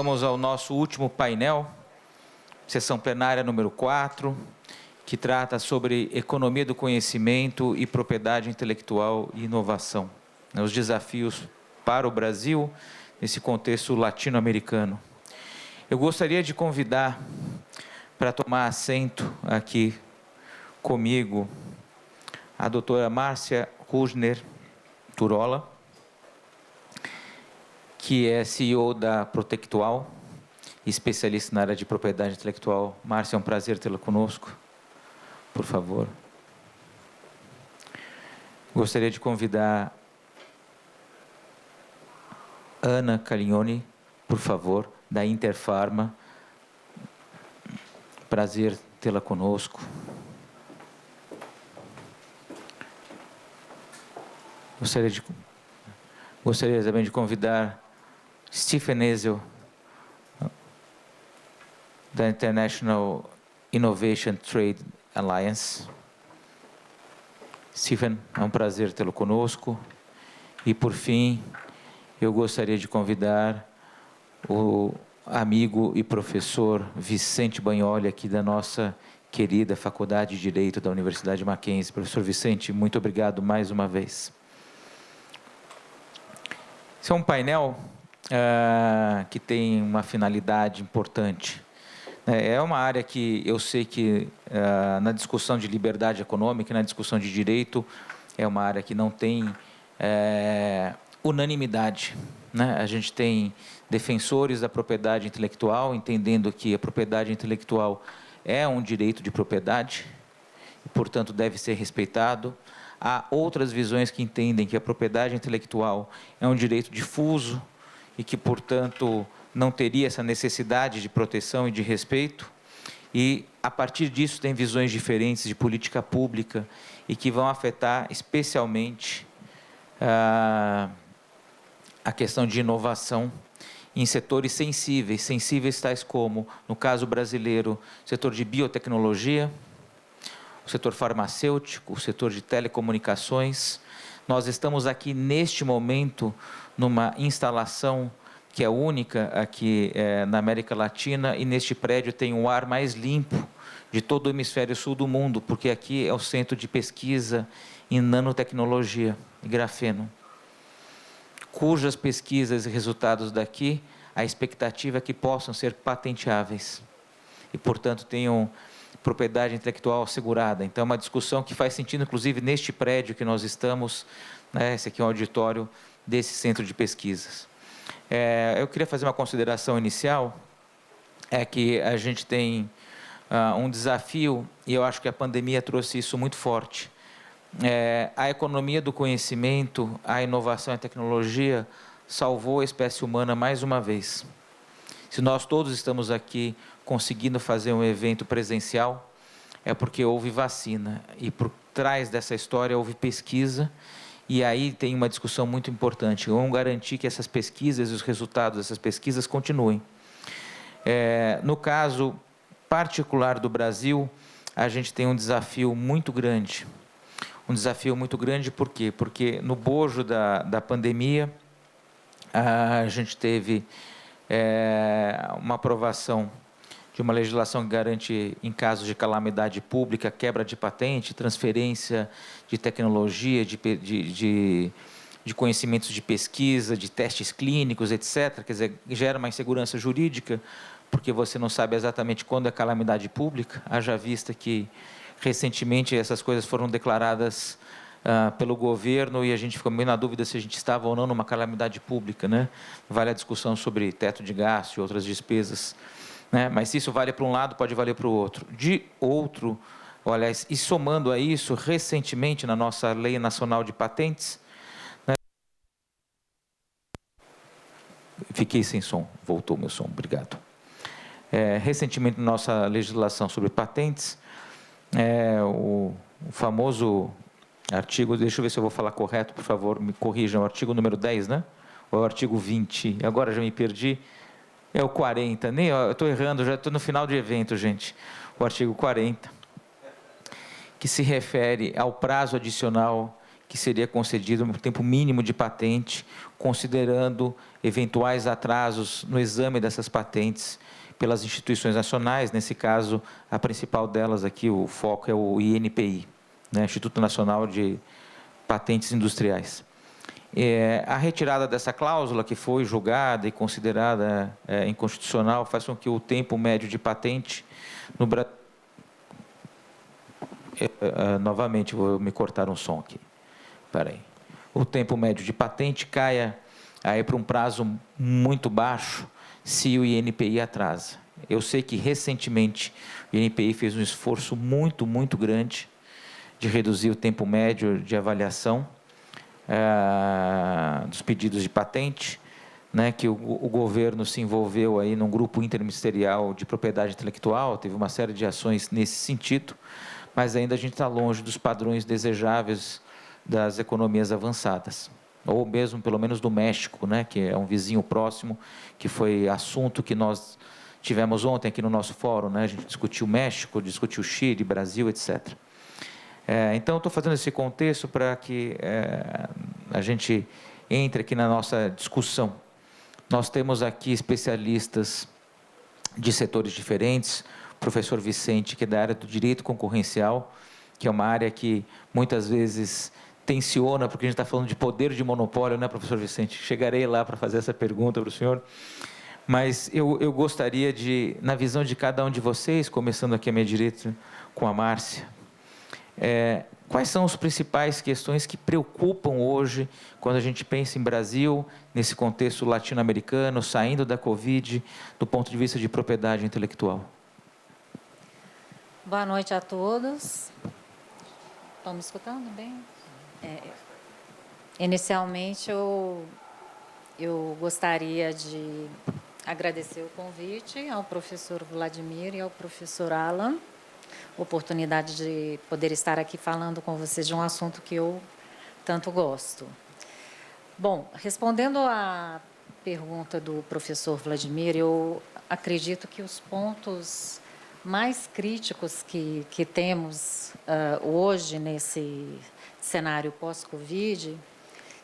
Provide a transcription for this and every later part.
vamos ao nosso último painel, sessão plenária número 4, que trata sobre economia do conhecimento e propriedade intelectual e inovação, os desafios para o Brasil nesse contexto latino-americano. Eu gostaria de convidar para tomar assento aqui comigo a doutora Márcia Rudner Turola, que é CEO da Protectual, especialista na área de propriedade intelectual. Márcia, é um prazer tê-la conosco. Por favor. Gostaria de convidar Ana Calignoni, por favor, da Interpharma. Prazer tê-la conosco. Gostaria também de convidar Stephen Ezel, da International Innovation Trade Alliance. Stephen, é um prazer tê-lo conosco. E, por fim, eu gostaria de convidar o amigo e professor Vicente Bagnoli, aqui da nossa querida Faculdade de Direito da Universidade Mackenzie. Professor Vicente, muito obrigado mais uma vez. Esse é um painel que tem uma finalidade importante. É uma área que eu sei que, na discussão de liberdade econômica, na discussão de direito, é uma área que não tem unanimidade, né? A gente tem defensores da propriedade intelectual, entendendo que a propriedade intelectual é um direito de propriedade, e, portanto, deve ser respeitado. Há outras visões que entendem que a propriedade intelectual é um direito difuso e que, portanto, não teria essa necessidade de proteção e de respeito. E, a partir disso, tem visões diferentes de política pública e que vão afetar especialmente a questão de inovação em setores sensíveis tais como, no caso brasileiro, o setor de biotecnologia, o setor farmacêutico, o setor de telecomunicações. Nós estamos aqui, neste momento, numa instalação que é única aqui na América Latina, e neste prédio tem o ar mais limpo de todo o hemisfério sul do mundo, porque aqui é o centro de pesquisa em nanotecnologia e grafeno, cujas pesquisas e resultados daqui, a expectativa é que possam ser patenteáveis e, portanto, tenham propriedade intelectual assegurada. Então, é uma discussão que faz sentido, inclusive, neste prédio que nós estamos, né? Esse aqui é um auditório desse centro de pesquisas. Eu queria fazer uma consideração inicial, que a gente tem um desafio, e eu acho que a pandemia trouxe isso muito forte. A economia do conhecimento, a inovação e a tecnologia salvou a espécie humana mais uma vez. Se nós todos estamos aqui conseguindo fazer um evento presencial, é porque houve vacina, e por trás dessa história houve pesquisa, e aí tem uma discussão muito importante: vamos garantir que essas pesquisas e os resultados dessas pesquisas continuem. No caso particular do Brasil, a gente tem um desafio muito grande. Por quê? Porque no bojo da pandemia, a gente teve uma aprovação de uma legislação que garante, em casos de calamidade pública, quebra de patente, transferência de tecnologia, de conhecimentos de pesquisa, de testes clínicos, etc. Quer dizer, gera uma insegurança jurídica, porque você não sabe exatamente quando é calamidade pública, haja vista que, recentemente, essas coisas foram declaradas pelo governo, e a gente ficou meio na dúvida se a gente estava ou não numa calamidade pública, né? Vale a discussão sobre teto de gasto e outras despesas, né? Mas se isso vale para um lado, pode valer para o outro. De outro, olha, e somando a isso, recentemente, na nossa Lei Nacional de Patentes, né? Fiquei sem som, voltou meu som, obrigado. Recentemente, na nossa legislação sobre patentes, o famoso artigo, deixa eu ver se eu vou falar correto, por favor, me corrijam, o artigo número 10, né? Ou o artigo 20, agora já me perdi, é o 40, eu estou errando, já estou no final de evento, gente. O artigo 40, que se refere ao prazo adicional que seria concedido um tempo mínimo de patente, considerando eventuais atrasos no exame dessas patentes pelas instituições nacionais. Nesse caso, a principal delas aqui, o foco é o INPI, né, Instituto Nacional de Patentes Industriais. A retirada dessa cláusula, que foi julgada e considerada inconstitucional, faz com que o tempo médio de patente no Brasil... novamente, vou me cortar um som aqui. Espera aí. O tempo médio de patente caia aí para um prazo muito baixo se o INPI atrasa. Eu sei que, recentemente, o INPI fez um esforço muito, muito grande de reduzir o tempo médio de avaliação dos pedidos de patente, né, que o governo se envolveu aí num grupo interministerial de propriedade intelectual, teve uma série de ações nesse sentido, mas ainda a gente está longe dos padrões desejáveis das economias avançadas, ou mesmo, pelo menos, do México, né, que é um vizinho próximo, que foi assunto que nós tivemos ontem aqui no nosso fórum, né, a gente discutiu México, discutiu Chile, Brasil, etc. Então, estou fazendo esse contexto para que a gente entre aqui na nossa discussão. Nós temos aqui especialistas de setores diferentes, o professor Vicente, que é da área do direito concorrencial, que é uma área que muitas vezes tensiona, porque a gente está falando de poder de monopólio, né, professor Vicente? Chegarei lá para fazer essa pergunta para o senhor. Mas eu gostaria de, na visão de cada um de vocês, começando aqui à minha direita com a Márcia, quais são as principais questões que preocupam hoje, quando a gente pensa em Brasil, nesse contexto latino-americano, saindo da Covid, do ponto de vista de propriedade intelectual? Boa noite a todos. Estão me escutando bem? Inicialmente, eu gostaria de agradecer o convite ao professor Vladimir e ao professor Alan, oportunidade de poder estar aqui falando com vocês de um assunto que eu tanto gosto. Bom, respondendo à pergunta do professor Vladimir, eu acredito que os pontos mais críticos que temos hoje nesse cenário pós-Covid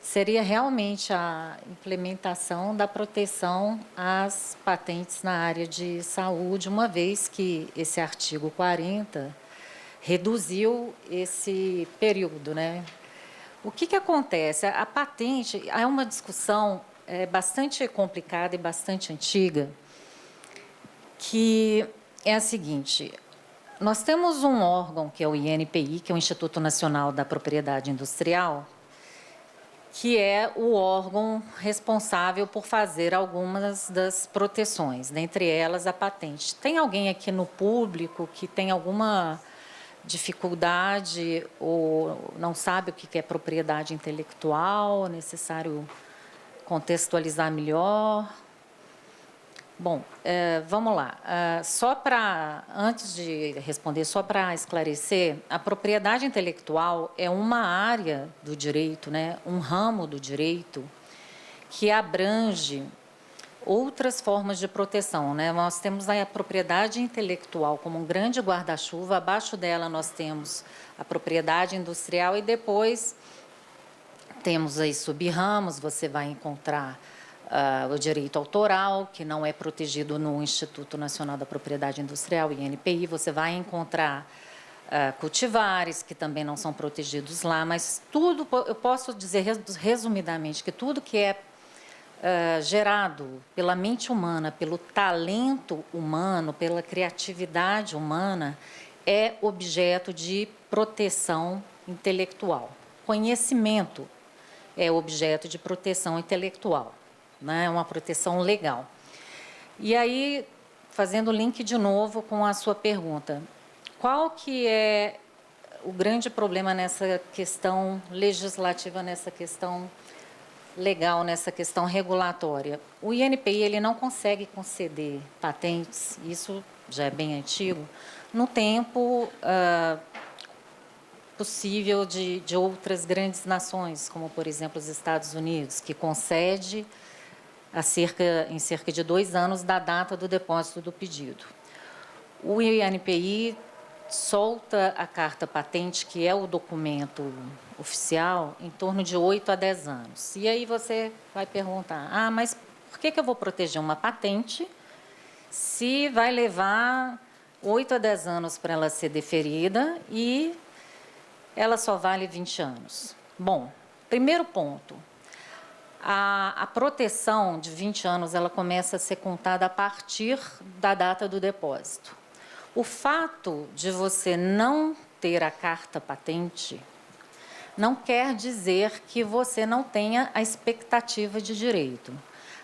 seria realmente a implementação da proteção às patentes na área de saúde, uma vez que esse artigo 40 reduziu esse período, né? O que acontece? A patente é uma discussão bastante complicada e bastante antiga, que é a seguinte: nós temos um órgão que é o INPI, que é o Instituto Nacional da Propriedade Industrial, que é o órgão responsável por fazer algumas das proteções, dentre elas a patente. Tem alguém aqui no público que tem alguma dificuldade ou não sabe o que é propriedade intelectual? É necessário contextualizar melhor? Bom, vamos lá. Antes de responder, só para esclarecer, a propriedade intelectual é uma área do direito, né, um ramo do direito que abrange outras formas de proteção, né? Nós temos a propriedade intelectual como um grande guarda-chuva, abaixo dela nós temos a propriedade industrial e depois temos aí sub-ramos, você vai encontrar o direito autoral, que não é protegido no Instituto Nacional da Propriedade Industrial, INPI, você vai encontrar cultivares, que também não são protegidos lá, mas tudo, eu posso dizer resumidamente, que tudo que é gerado pela mente humana, pelo talento humano, pela criatividade humana, é objeto de proteção intelectual. Conhecimento é objeto de proteção intelectual, né? Uma proteção legal. E aí, fazendo link de novo com a sua pergunta, qual que é o grande problema nessa questão legislativa, nessa questão legal, nessa questão regulatória? O INPI ele não consegue conceder patentes, isso já é bem antigo, no tempo possível de outras grandes nações, como, por exemplo, os Estados Unidos, que concede em cerca de 2 anos da data do depósito do pedido. O INPI solta a carta patente, que é o documento oficial em torno de 8 a 10 anos. E aí você vai perguntar, mas por que eu vou proteger uma patente se vai levar 8 a 10 anos para ela ser deferida e ela só vale 20 anos? Bom, primeiro ponto, a proteção de 20 anos ela começa a ser contada a partir da data do depósito. O fato de você não ter a carta patente não quer dizer que você não tenha a expectativa de direito.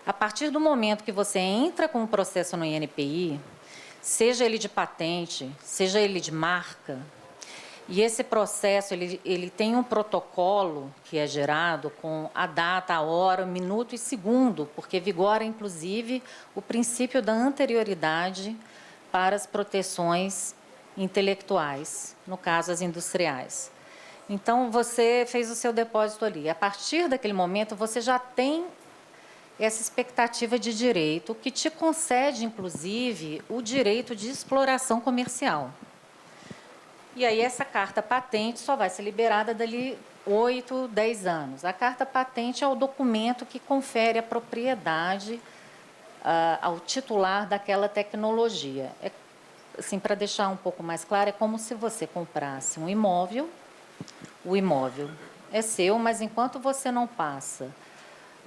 A partir do momento que você entra com o processo no INPI, seja ele de patente, seja ele de marca, e esse processo ele tem um protocolo que é gerado com a data, a hora, o minuto e segundo, porque vigora, inclusive, o princípio da anterioridade para as proteções intelectuais, no caso, as industriais. Então, você fez o seu depósito ali. A partir daquele momento, você já tem essa expectativa de direito, que te concede, inclusive, o direito de exploração comercial. E aí, essa carta patente só vai ser liberada dali 8, 10 anos. A carta patente é o documento que confere a propriedade ao titular daquela tecnologia. Assim, para deixar um pouco mais claro, é como se você comprasse um imóvel, o imóvel é seu, mas enquanto você não passa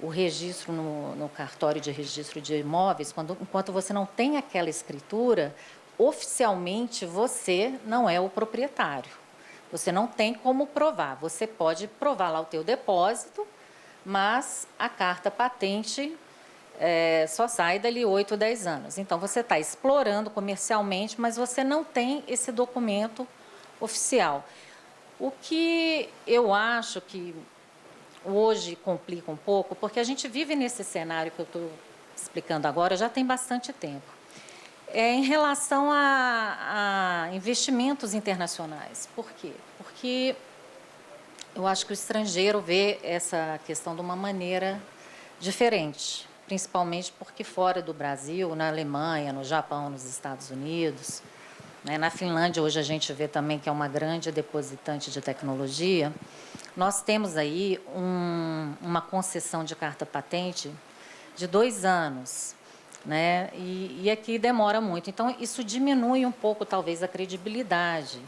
o registro no cartório de registro de imóveis, enquanto você não tem aquela escritura, oficialmente você não é o proprietário. Você não tem como provar. Você pode provar lá o teu depósito, mas a carta patente só sai dali 8 ou 10 anos. Então, você está explorando comercialmente, mas você não tem esse documento oficial. O que eu acho que hoje complica um pouco, porque a gente vive nesse cenário que eu estou explicando agora já tem bastante tempo. Em relação a investimentos internacionais. Por quê? Porque eu acho que o estrangeiro vê essa questão de uma maneira diferente, principalmente porque fora do Brasil, na Alemanha, no Japão, nos Estados Unidos, na Finlândia, hoje a gente vê também que é uma grande depositante de tecnologia, nós temos aí uma concessão de carta patente de 2 anos, né? E aqui demora muito. Então, isso diminui um pouco, talvez, a credibilidade.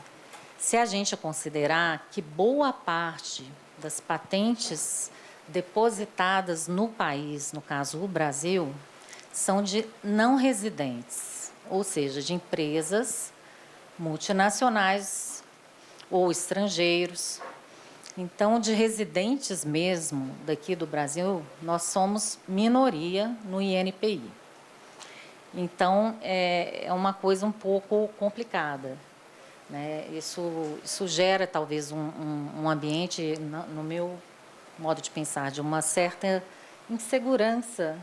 Se a gente considerar que boa parte das patentes depositadas no país, no caso o Brasil, são de não residentes, ou seja, de empresas multinacionais ou estrangeiros. Então, de residentes mesmo daqui do Brasil, nós somos minoria no INPI. Então, é uma coisa um pouco complicada, né? Isso gera, talvez, um ambiente, no meu modo de pensar, de uma certa insegurança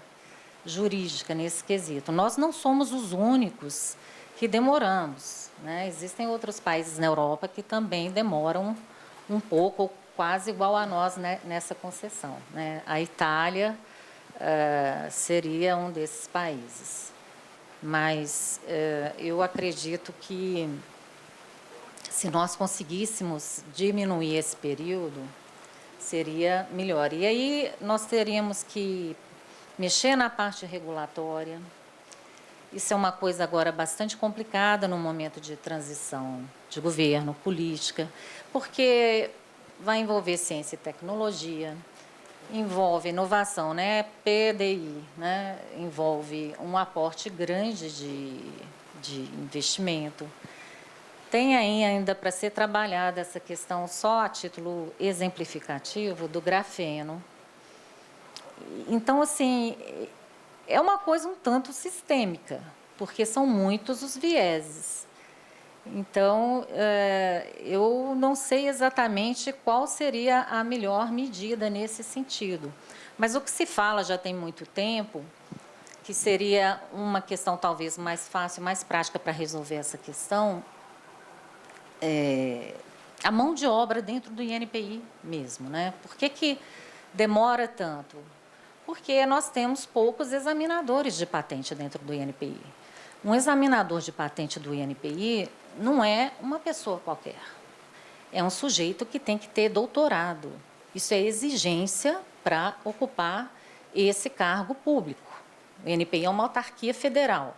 jurídica nesse quesito. Nós não somos os únicos que demoramos, né? Existem outros países na Europa que também demoram um pouco, quase igual a nós, né, nessa concessão, né? A Itália seria um desses países. Mas eu acredito que, se nós conseguíssemos diminuir esse período, seria melhor. E aí nós teríamos que mexer na parte regulatória. Isso é uma coisa agora bastante complicada no momento de transição de governo, política, porque vai envolver ciência e tecnologia, envolve inovação, né? PDI, né? Envolve um aporte grande de investimento. Tem aí ainda para ser trabalhada essa questão só a título exemplificativo do grafeno. Então, assim, é uma coisa um tanto sistêmica, porque são muitos os vieses. Então, eu não sei exatamente qual seria a melhor medida nesse sentido. Mas o que se fala já tem muito tempo, que seria uma questão talvez mais fácil, mais prática para resolver essa questão, a mão de obra dentro do INPI mesmo, né? Por que demora tanto? Porque nós temos poucos examinadores de patente dentro do INPI. Um examinador de patente do INPI não é uma pessoa qualquer. é um sujeito que tem que ter doutorado. Isso é exigência para ocupar esse cargo público. O INPI é uma autarquia federal.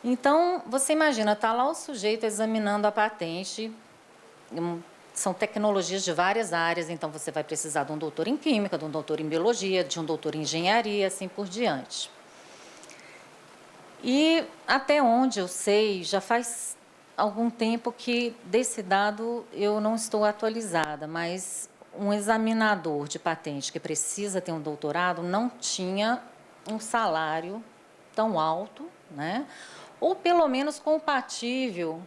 Então, você imagina, está lá o sujeito examinando a patente, são tecnologias de várias áreas, então você vai precisar de um doutor em química, de um doutor em biologia, de um doutor em engenharia, assim por diante. E, até onde eu sei, já faz algum tempo que desse dado eu não estou atualizada, mas um examinador de patente que precisa ter um doutorado não tinha um salário tão alto, né? Ou pelo menos compatível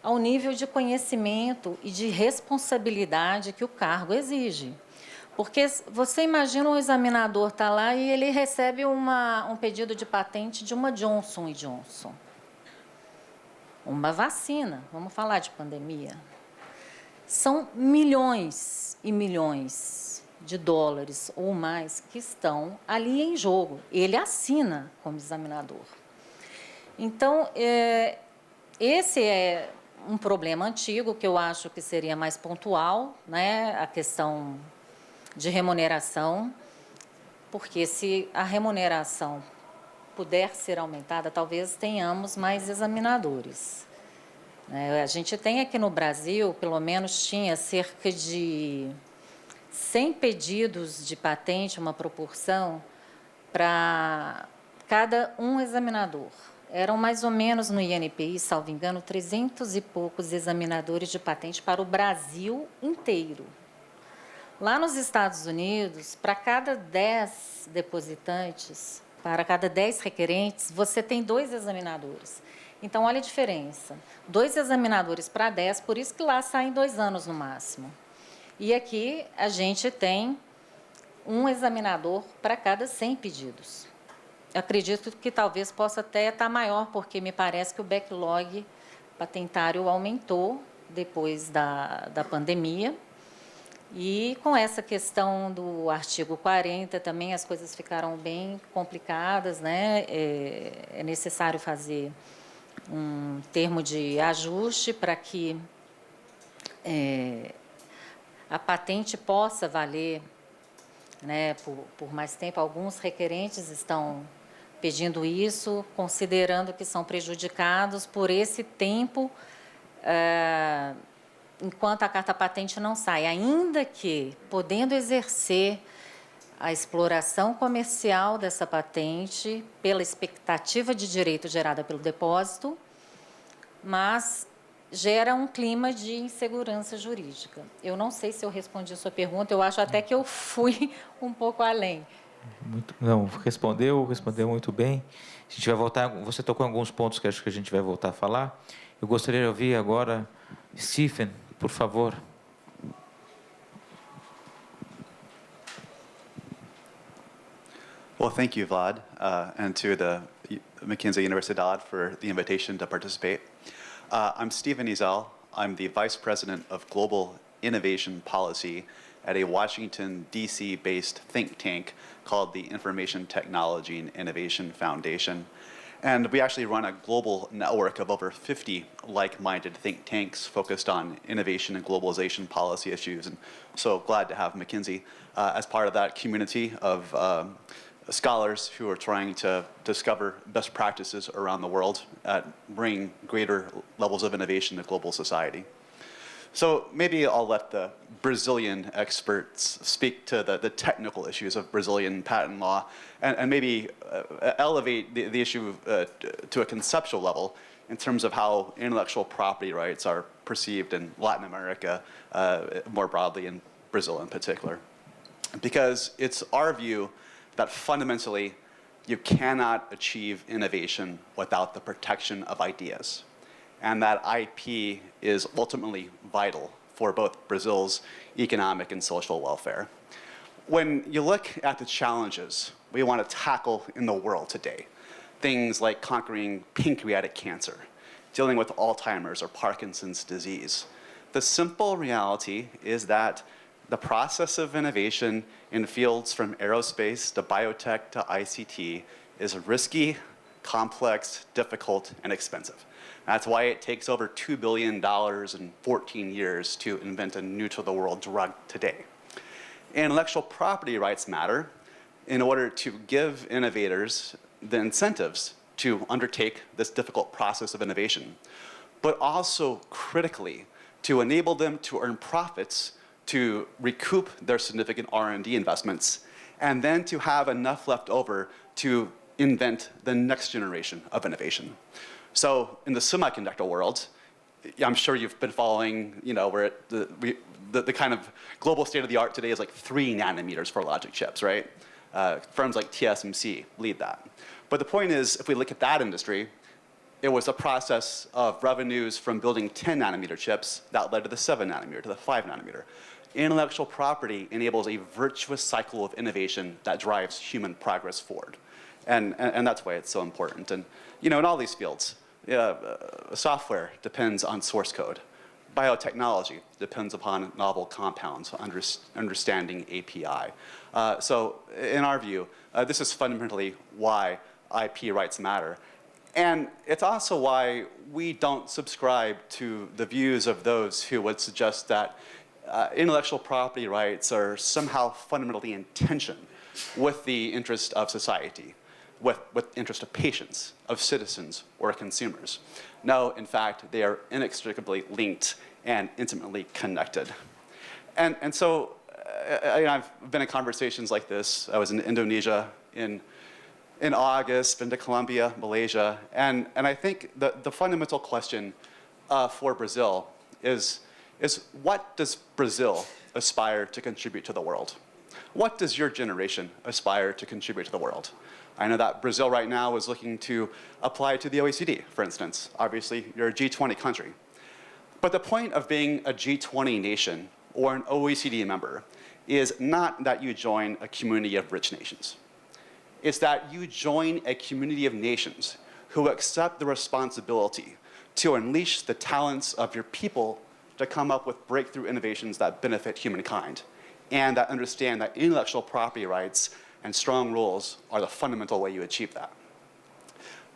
ao nível de conhecimento e de responsabilidade que o cargo exige. Porque você imagina um examinador estar lá e ele recebe um pedido de patente de uma Johnson & Johnson. Uma vacina, vamos falar de pandemia. São milhões e milhões de dólares ou mais que estão ali em jogo. Ele assina como examinador. Então, esse é um problema antigo que eu acho que seria mais pontual, né? A questão de remuneração, porque se a remuneração puder ser aumentada, talvez tenhamos mais examinadores. A gente tem aqui no Brasil, pelo menos tinha cerca de 100 pedidos de patente, uma proporção, para cada um examinador. Eram mais ou menos no INPI, salvo engano, 300 e poucos examinadores de patente para o Brasil inteiro. Lá nos Estados Unidos, para cada 10 depositantes, para cada 10 requerentes, você tem 2 examinadores. Então, olha a diferença. 2 examinadores para 10, por isso que lá saem 2 anos no máximo. E aqui a gente tem um examinador para cada 100 pedidos. Eu acredito que talvez possa até estar maior, porque me parece que o backlog patentário aumentou depois da pandemia. E com essa questão do artigo 40 também as coisas ficaram bem complicadas, né? É necessário fazer um termo de ajuste para que a patente possa valer, né, por mais tempo. Alguns requerentes estão pedindo isso, considerando que são prejudicados por esse tempo enquanto a carta patente não sai, ainda que podendo exercer a exploração comercial dessa patente pela expectativa de direito gerada pelo depósito, mas gera um clima de insegurança jurídica. Eu não sei se eu respondi a sua pergunta, eu acho até que eu fui um pouco além. Não, respondeu muito bem. A gente vai voltar, você tocou em alguns pontos que acho que a gente vai voltar a falar. Eu gostaria de ouvir agora Stephen, por favor. Well, thank you, Vlad, and to the Mackenzie Universidad for the invitation to participate. I'm Stephen Ezel. I'm the Vice President of Global Innovation Policy at a Washington, D.C.-based think tank called the Information Technology and Innovation Foundation. And we actually run a global network of over 50 like-minded think tanks focused on innovation and globalization policy issues. And so glad to have Mackenzie as part of that community of scholars who are trying to discover best practices around the world at bringing greater levels of innovation to global society. So maybe I'll let the Brazilian experts speak to the technical issues of Brazilian patent law and maybe elevate the issue to a conceptual level in terms of how intellectual property rights are perceived in Latin America more broadly, in Brazil in particular. Because it's our view that fundamentally you cannot achieve innovation without the protection of ideas, and that IP is ultimately vital for both Brazil's economic and social welfare. When you look at the challenges we want to tackle in the world today, things like conquering pancreatic cancer, dealing with Alzheimer's or Parkinson's disease, the simple reality is that the process of innovation in fields from aerospace to biotech to ICT is risky, complex, difficult, and expensive. That's why it takes over $2 billion in 14 years to invent a new-to-the-world drug today. Intellectual property rights matter in order to give innovators the incentives to undertake this difficult process of innovation, but also critically to enable them to earn profits, to recoup their significant R&D investments, and then to have enough left over to invent the next generation of innovation. So in the semiconductor world, I'm sure you've been following, where the kind of global state of the art today is like 3 nanometers for logic chips, right? Firms like TSMC lead that. But the point is, if we look at that industry, it was a process of revenues from building 10 nanometer chips that led to the 7 nanometer, to the 5 nanometer. Intellectual property enables a virtuous cycle of innovation that drives human progress forward. And that's why it's so important. And in all these fields, software depends on source code. Biotechnology depends upon novel compounds, understanding API. So in our view, this is fundamentally why IP rights matter. And it's also why we don't subscribe to the views of those who would suggest that intellectual property rights are somehow fundamentally in tension with the interest of society, with the interest of patients, of citizens, or consumers. No, in fact, they are inextricably linked and intimately connected. And so I've been in conversations like this. I was in Indonesia in August, been to Colombia, Malaysia, and I think the fundamental question for Brazil is what does Brazil aspire to contribute to the world? What does your generation aspire to contribute to the world? I know that Brazil right now is looking to apply to the OECD, for instance. Obviously, you're a G20 country. But the point of being a G20 nation or an OECD member is not that you join a community of rich nations. It's that you join a community of nations who accept the responsibility to unleash the talents of your people to come up with breakthrough innovations that benefit humankind, and that understand that intellectual property rights and strong rules are the fundamental way you achieve that.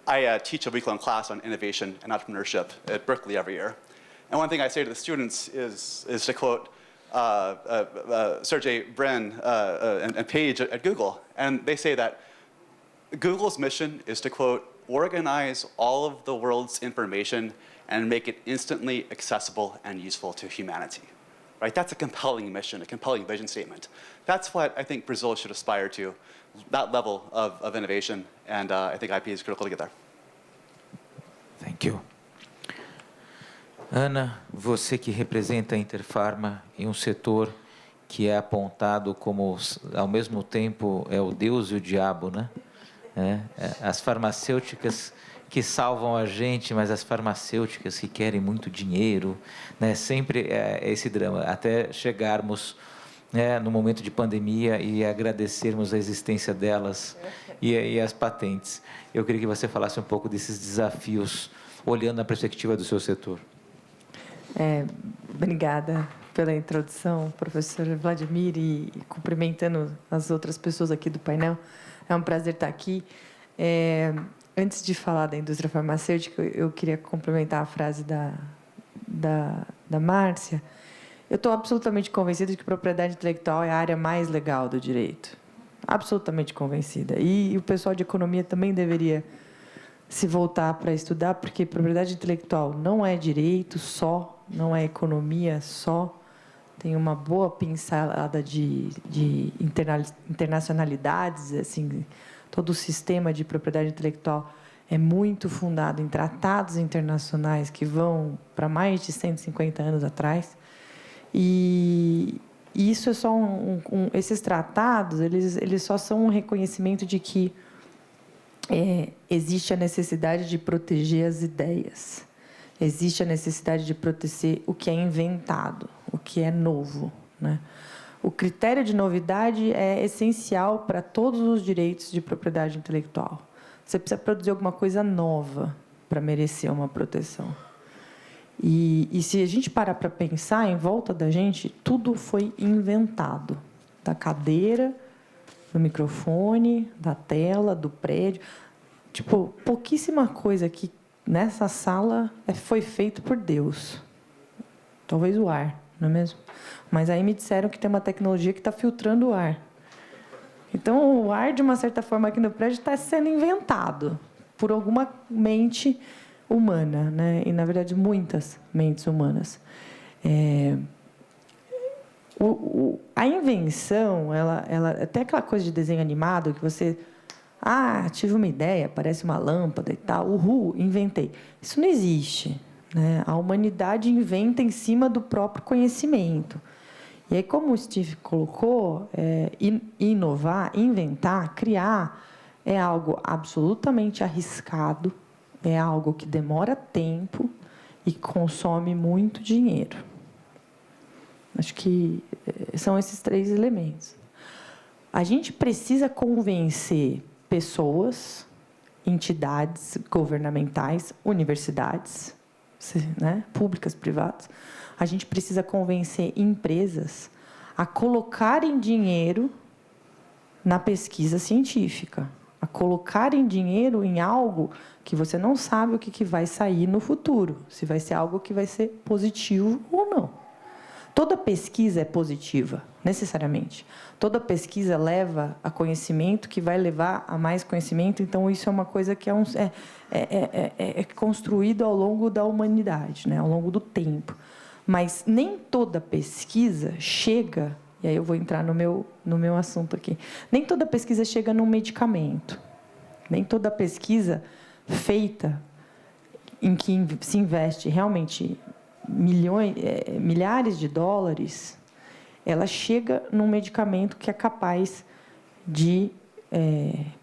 I teach a week-long class on innovation and entrepreneurship at Berkeley every year. And one thing I say to the students is to quote Sergey Brin and Page at Google. And they say that Google's mission is to, quote, organize all of the world's information and make it instantly accessible and useful to humanity. Right? That's a compelling mission, a compelling vision statement. That's what I think Brazil should aspire to, that level of innovation, and I think IP is critical to get there. Thank you. Ana, você que representa a Interpharma em setor que é apontado como, ao mesmo tempo, é o Deus e o diabo, né? As farmacêuticas que salvam a gente, mas as farmacêuticas que querem muito dinheiro, né? Sempre é esse drama, até chegarmos, né, no momento de pandemia e agradecermos a existência delas e as patentes. Eu queria que você falasse um pouco desses desafios, olhando na perspectiva do seu setor. Obrigada pela introdução, professor Vladimir, e cumprimentando as outras pessoas aqui do painel. É um prazer estar aqui. Antes de falar da indústria farmacêutica, eu queria complementar a frase da Márcia. Eu estou absolutamente convencida de que propriedade intelectual é a área mais legal do direito. Absolutamente convencida. E o pessoal de economia também deveria se voltar para estudar, porque propriedade intelectual não é direito só, não é economia só, tem uma boa pincelada de internacionalidades, assim, todo o sistema de propriedade intelectual é muito fundado em tratados internacionais que vão para mais de 150 anos atrás. E isso é só esses tratados, eles só são um reconhecimento de que existe a necessidade de proteger as ideias. Existe a necessidade de proteger o que é inventado, o que é novo, né? O critério de novidade é essencial para todos os direitos de propriedade intelectual. Você precisa produzir alguma coisa nova para merecer uma proteção. E se a gente parar para pensar, em volta da gente, tudo foi inventado. Da cadeira, do microfone, da tela, do prédio. Tipo, pouquíssima coisa que nessa sala foi feito por Deus. Talvez o ar, não é mesmo? Mas aí me disseram que tem uma tecnologia que está filtrando o ar. Então, o ar, de uma certa forma, aqui no prédio está sendo inventado por alguma mente humana, né? E, na verdade, muitas mentes humanas. A invenção, ela até aquela coisa de desenho animado que você... tive uma ideia, parece uma lâmpada e tal. Inventei. Isso não existe, né? A humanidade inventa em cima do próprio conhecimento. E aí, como o Steve colocou, inovar, inventar, criar, é algo absolutamente arriscado, é algo que demora tempo e consome muito dinheiro. Acho que são esses 3 elementos. A gente precisa convencer pessoas, entidades governamentais, universidades, né, públicas, privadas. A gente precisa convencer empresas a colocarem dinheiro na pesquisa científica, a colocarem dinheiro em algo que você não sabe o que vai sair no futuro, se vai ser algo que vai ser positivo ou não. Toda pesquisa é positiva, necessariamente. Toda pesquisa leva a conhecimento, que vai levar a mais conhecimento. Então, isso é uma coisa que é construído ao longo da humanidade, né? Ao longo do tempo. Mas nem toda pesquisa chega... E aí eu vou entrar no meu assunto aqui. Nem toda pesquisa chega num medicamento. Nem toda pesquisa feita em que se investe realmente milhares de dólares, ela chega num medicamento que é capaz de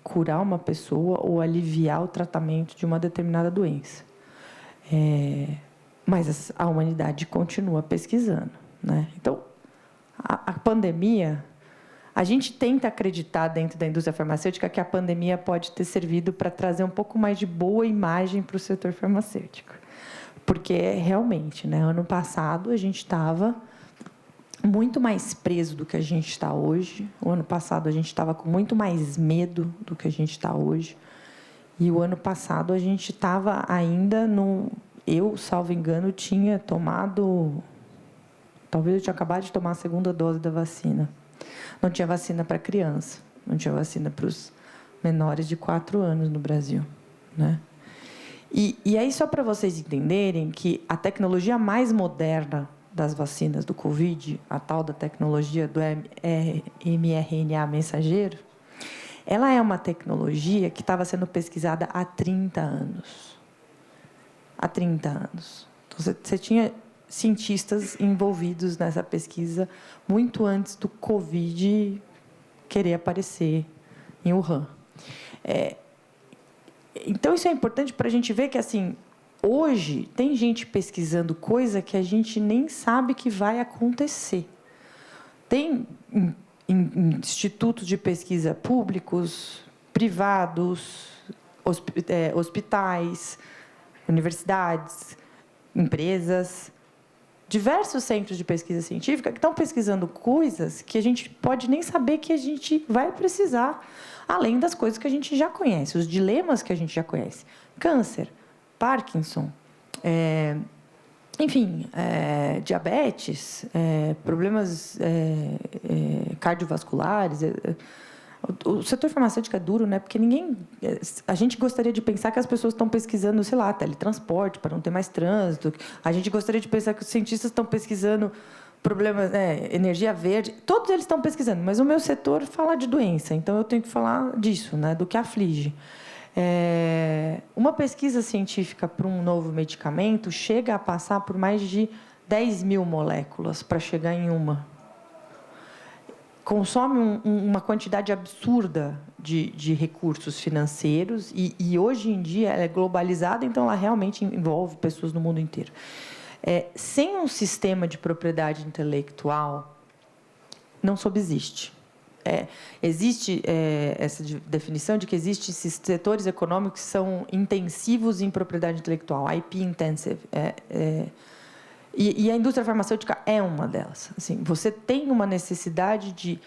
curar uma pessoa ou aliviar o tratamento de uma determinada doença. Mas a humanidade continua pesquisando, né? Então, a pandemia, a gente tenta acreditar dentro da indústria farmacêutica que a pandemia pode ter servido para trazer um pouco mais de boa imagem para o setor farmacêutico. Porque, realmente, né, ano passado, a gente estava muito mais preso do que a gente está hoje. O ano passado, a gente estava com muito mais medo do que a gente está hoje. E o ano passado, a gente estava ainda no... Eu, salvo engano, tinha tomado... Talvez eu tinha acabado de tomar a 2ª dose da vacina. Não tinha vacina para criança. Não tinha vacina para os menores de 4 anos no Brasil, né? E aí, só para vocês entenderem que a tecnologia mais moderna das vacinas do Covid, a tal da tecnologia do mRNA mensageiro, ela é uma tecnologia que estava sendo pesquisada há 30 anos. Há 30 anos. Então, você tinha cientistas envolvidos nessa pesquisa muito antes do Covid querer aparecer em Wuhan. Então, isso é importante para a gente ver que, assim, hoje, tem gente pesquisando coisa que a gente nem sabe que vai acontecer. Tem institutos de pesquisa públicos, privados, hospitais, universidades, empresas, diversos centros de pesquisa científica que estão pesquisando coisas que a gente pode nem saber que a gente vai precisar, além das coisas que a gente já conhece, os dilemas que a gente já conhece. Câncer, Parkinson, enfim, diabetes, problemas cardiovasculares. O setor farmacêutico é duro, né? Porque a gente gostaria de pensar que as pessoas estão pesquisando, sei lá, teletransporte para não ter mais trânsito. A gente gostaria de pensar que os cientistas estão pesquisando problemas, energia verde. Todos eles estão pesquisando, mas o meu setor fala de doença, então eu tenho que falar disso, né? Do que aflige. Uma pesquisa científica para um novo medicamento chega a passar por mais de 10 mil moléculas para chegar em uma. Consome uma quantidade absurda de recursos financeiros e hoje em dia ela é globalizada, então ela realmente envolve pessoas no mundo inteiro. Sem um sistema de propriedade intelectual, não subsiste. Existe essa definição de que existem setores econômicos que são intensivos em propriedade intelectual, IP intensive. E a indústria farmacêutica é uma delas. Assim, você tem uma necessidade de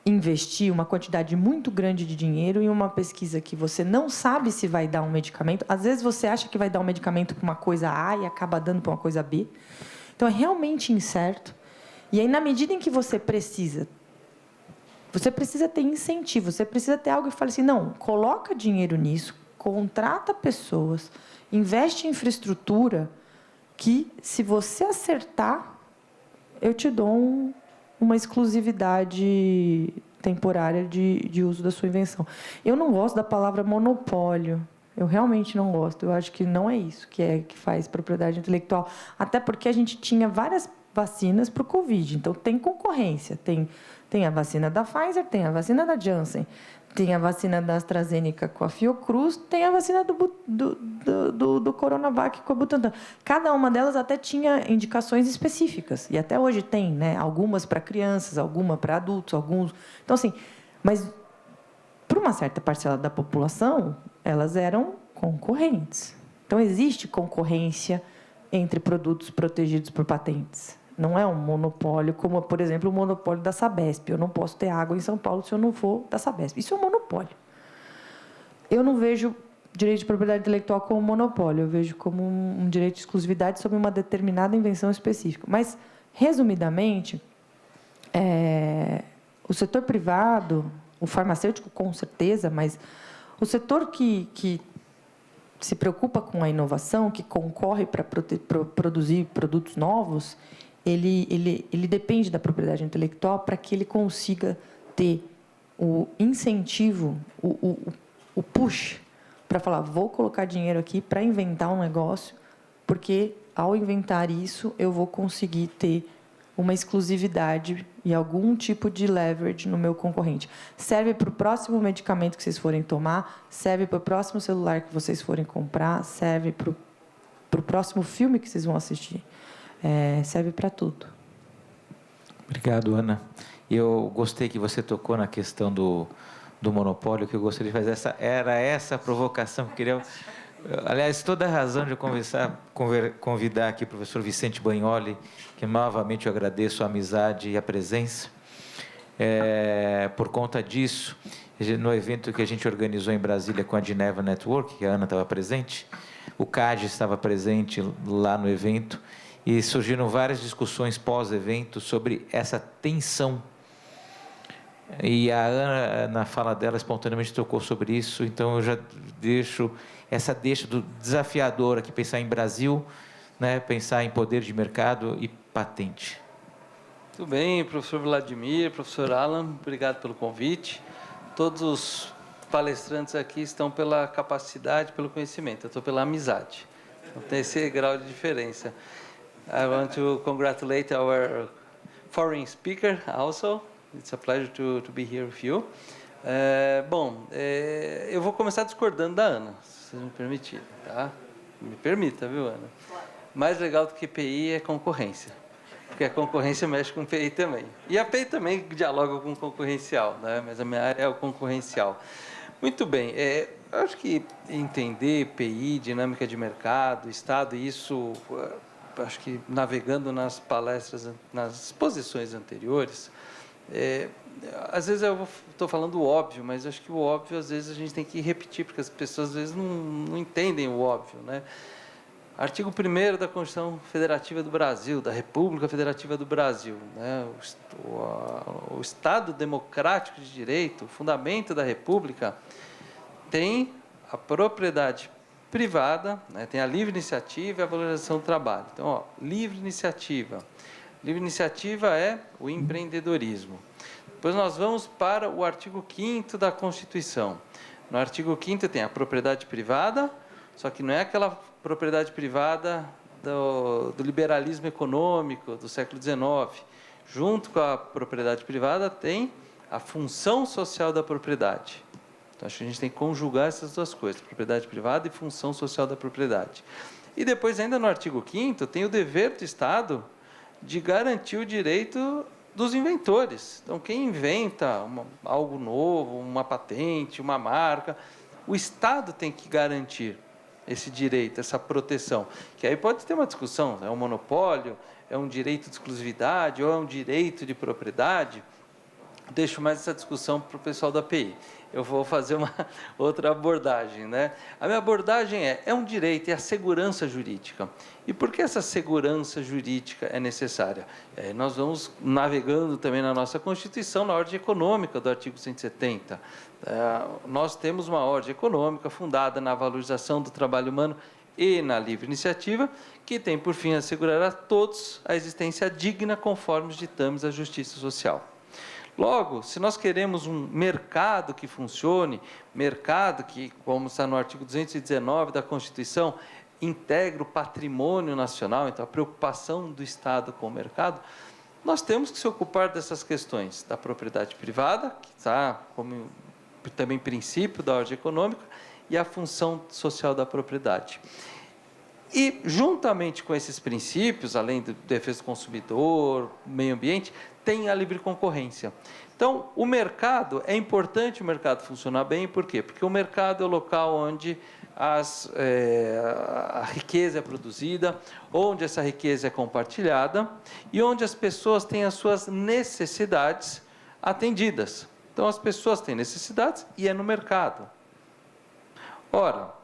investir uma quantidade muito grande de dinheiro em uma pesquisa que você não sabe se vai dar um medicamento. Às vezes você acha que vai dar um medicamento para uma coisa A e acaba dando para uma coisa B. Então, é realmente incerto. E aí, na medida em que você precisa ter incentivo, você precisa ter algo que fale assim, não, coloca dinheiro nisso, contrata pessoas, investe em infraestrutura, que, se você acertar, eu te dou uma exclusividade temporária de uso da sua invenção. Eu não gosto da palavra monopólio. Eu realmente não gosto. Eu acho que não é isso que faz propriedade intelectual. Até porque a gente tinha várias vacinas para o Covid. Então, tem concorrência. Tem a vacina da Pfizer, tem a vacina da Janssen, tem a vacina da AstraZeneca com a Fiocruz, tem a vacina do Coronavac com a Butantan. Cada uma delas até tinha indicações específicas. E até hoje tem, né? Algumas para crianças, alguma para adultos, alguns... Então, assim, mas para uma certa parcela da população, elas eram concorrentes. Então, existe concorrência entre produtos protegidos por patentes. Não é um monopólio, como, por exemplo, o monopólio da Sabesp. Eu não posso ter água em São Paulo se eu não for da Sabesp. Isso é um monopólio. Eu não vejo direito de propriedade intelectual como monopólio. Eu vejo como um direito de exclusividade sobre uma determinada invenção específica. Mas, resumidamente, o setor privado, o farmacêutico, com certeza, mas o setor que se preocupa com a inovação, que concorre para produzir produtos novos, ele depende da propriedade intelectual para que ele consiga ter o incentivo, o push, para falar, vou colocar dinheiro aqui para inventar um negócio, porque, ao inventar isso, eu vou conseguir ter uma exclusividade e algum tipo de leverage no meu concorrente. Serve para o próximo medicamento que vocês forem tomar, serve para o próximo celular que vocês forem comprar, serve para o próximo filme que vocês vão assistir. Serve para tudo. Obrigado, Ana. Eu gostei que você tocou na questão do monopólio, que eu gostaria de fazer. Era essa a provocação que eu queria... Aliás, toda a razão de eu convidar aqui o professor Vicente Bagnoli, que novamente eu agradeço a amizade e a presença. Por conta disso, no evento que a gente organizou em Brasília com a Geneva Network, que a Ana estava presente, o CAD estava presente lá no evento, e surgiram várias discussões pós-evento sobre essa tensão. E a Ana, na fala dela, espontaneamente tocou sobre isso, então eu já deixo do desafiador aqui, pensar em Brasil, né, pensar em poder de mercado e patente. Muito bem, professor Vladimir, professor Alan, obrigado pelo convite. Todos os palestrantes aqui estão pela capacidade, pelo conhecimento, eu estou pela amizade. Então, tem esse grau de diferença. I want to congratulate our foreign speaker also. It's a pleasure to be here with you. Eu vou começar discordando da Ana, se vocês me permitirem, tá? Me permita, viu, Ana? Mais legal do que PI é concorrência, porque a concorrência mexe com PI também. E a PI também dialoga com o concorrencial, né? Mas a minha área é o concorrencial. Muito bem, eu acho que entender PI, dinâmica de mercado, Estado, isso, acho que navegando nas palestras, nas exposições anteriores, às vezes eu estou falando o óbvio, mas acho que o óbvio, às vezes, a gente tem que repetir, porque as pessoas, às vezes, não entendem o óbvio, né? Artigo 1º da Constituição Federativa do Brasil, da República Federativa do Brasil, né? O Estado democrático de direito, o fundamento da República, tem a propriedade privada, né? Tem a livre iniciativa e a valorização do trabalho. Então, livre iniciativa. Livre iniciativa é o empreendedorismo. Depois nós vamos para o artigo 5º da Constituição. No artigo 5º tem a propriedade privada, só que não é aquela propriedade privada do liberalismo econômico do século XIX. Junto com a propriedade privada tem a função social da propriedade. Então, acho que a gente tem que conjugar essas duas coisas, propriedade privada e função social da propriedade. E depois, ainda no artigo 5º, tem o dever do Estado de garantir o direito dos inventores. Então, quem inventa algo novo, uma patente, uma marca, o Estado tem que garantir esse direito, essa proteção. Que aí pode ter uma discussão, é um monopólio, é um direito de exclusividade ou é um direito de propriedade. deixo mais essa discussão para o pessoal da API. Eu vou fazer uma outra abordagem, né? A minha abordagem é um direito, é a segurança jurídica. E por que essa segurança jurídica é necessária? Nós vamos navegando também na nossa Constituição, na ordem econômica do artigo 170. Nós temos uma ordem econômica fundada na valorização do trabalho humano e na livre iniciativa, que tem por fim assegurar a todos a existência digna conforme os ditames da justiça social. Logo, se nós queremos um mercado que funcione, mercado que, como está no artigo 219 da Constituição, integra o patrimônio nacional, então a preocupação do Estado com o mercado, nós temos que se ocupar dessas questões da propriedade privada, que está como também princípio da ordem econômica, e a função social da propriedade. E, juntamente com esses princípios, além da defesa do consumidor, meio ambiente, tem a livre concorrência. Então, o mercado, é importante o mercado funcionar bem, por quê? Porque o mercado é o local onde a riqueza é produzida, onde essa riqueza é compartilhada e onde as pessoas têm as suas necessidades atendidas. Então, as pessoas têm necessidades e é no mercado. Ora,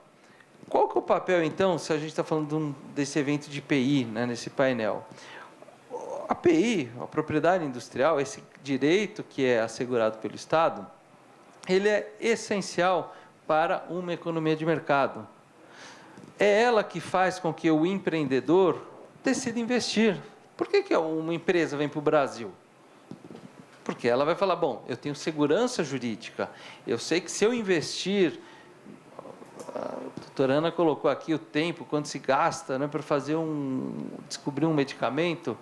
qual que é o papel, então, se a gente está falando desse evento de PI, né, nesse painel? A PI, a propriedade industrial, esse direito que é assegurado pelo Estado, ele é essencial para uma economia de mercado. É ela que faz com que o empreendedor decida investir. Por que uma empresa vem para o Brasil? Porque ela vai falar, bom, eu tenho segurança jurídica, eu sei que se eu investir... A doutora Ana colocou aqui o tempo, quanto se gasta, né, para descobrir um medicamento.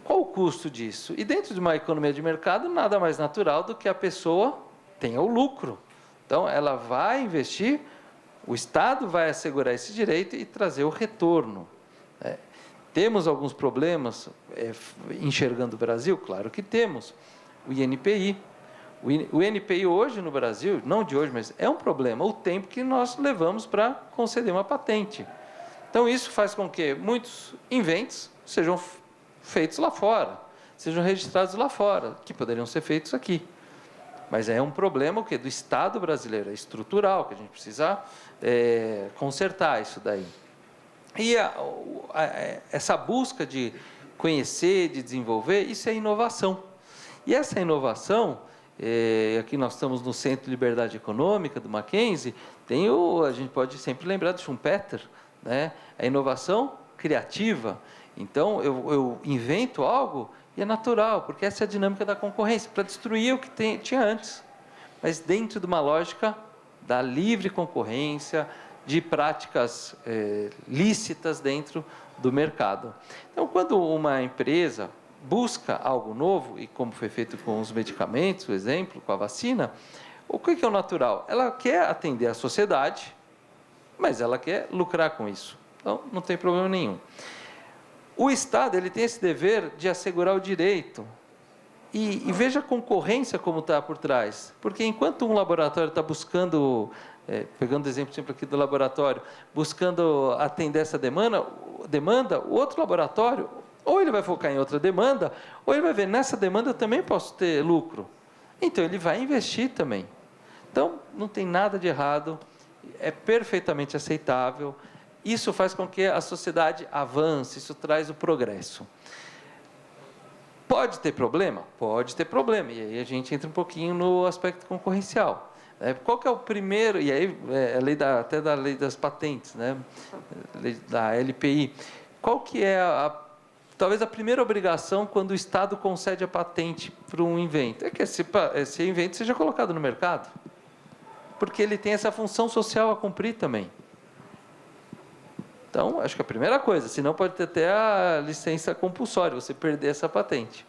Qual o custo disso? E dentro de uma economia de mercado, nada mais natural do que a pessoa tenha o lucro. Então, ela vai investir, o Estado vai assegurar esse direito e trazer o retorno. Temos alguns problemas enxergando o Brasil? Claro que temos. O INPI. O INPI hoje no Brasil, não de hoje, mas é um problema, o tempo que nós levamos para conceder uma patente. Então, isso faz com que muitos inventos sejam feitos lá fora, sejam registrados lá fora, que poderiam ser feitos aqui. Mas é um problema do Estado brasileiro, é estrutural, que a gente precisa consertar isso daí. E essa busca de conhecer, de desenvolver, isso é inovação. E essa inovação, aqui nós estamos no Centro de Liberdade Econômica, do Mackenzie, a gente pode sempre lembrar do Schumpeter, né? A inovação criativa. Então, eu invento algo e é natural, porque essa é a dinâmica da concorrência, para destruir o que tinha antes, mas dentro de uma lógica da livre concorrência, de práticas lícitas dentro do mercado. Então, quando uma empresa busca algo novo, e como foi feito com os medicamentos, por exemplo, com a vacina, o que é o natural? Ela quer atender a sociedade, mas ela quer lucrar com isso. Então, não tem problema nenhum. O Estado ele tem esse dever de assegurar o direito. E veja a concorrência como está por trás. Porque enquanto um laboratório está buscando, pegando o exemplo sempre aqui do laboratório, buscando atender essa demanda, o outro laboratório, ou ele vai focar em outra demanda, ou ele vai ver, nessa demanda eu também posso ter lucro. Então, ele vai investir também. Então, não tem nada de errado, é perfeitamente aceitável. Isso faz com que a sociedade avance, isso traz o progresso. Pode ter problema? Pode ter problema. E aí a gente entra um pouquinho no aspecto concorrencial. Qual que é o primeiro, e aí a lei até da lei das patentes, né? Da LPI. Qual que é talvez a primeira obrigação quando o Estado concede a patente para um invento? É que esse invento seja colocado no mercado. Porque ele tem essa função social a cumprir também. Então, acho que a primeira coisa, senão pode ter até a licença compulsória, você perder essa patente.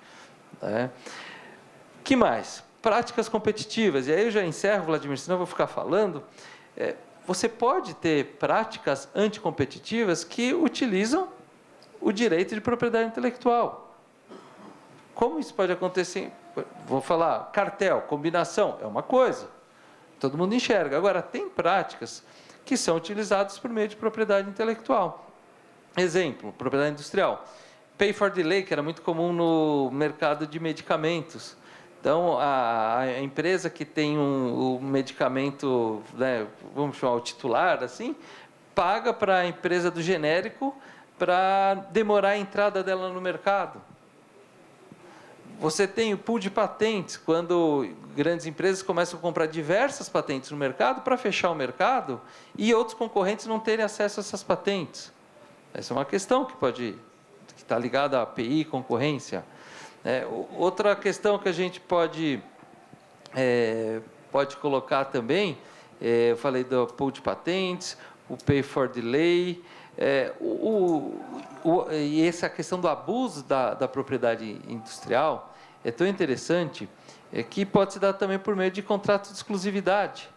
Que mais? Práticas competitivas. E aí eu já encerro, Vladimir, senão eu vou ficar falando. Você pode ter práticas anticompetitivas que utilizam o direito de propriedade intelectual. Como isso pode acontecer? Vou falar, cartel, combinação, é uma coisa. Todo mundo enxerga. Agora, tem práticas que são utilizados por meio de propriedade intelectual. Exemplo, propriedade industrial. Pay for delay, que era muito comum no mercado de medicamentos. Então, a empresa que tem o medicamento, né, vamos chamar o titular, assim, paga para a empresa do genérico para demorar a entrada dela no mercado. Você tem o pool de patentes, quando grandes empresas começam a comprar diversas patentes no mercado para fechar o mercado e outros concorrentes não terem acesso a essas patentes. Essa é uma questão que está ligada à API, concorrência. Outra questão que a gente pode colocar também, eu falei do pool de patentes, o pay for delay, e essa questão do abuso da propriedade industrial é tão interessante que pode se dar também por meio de contratos de exclusividade.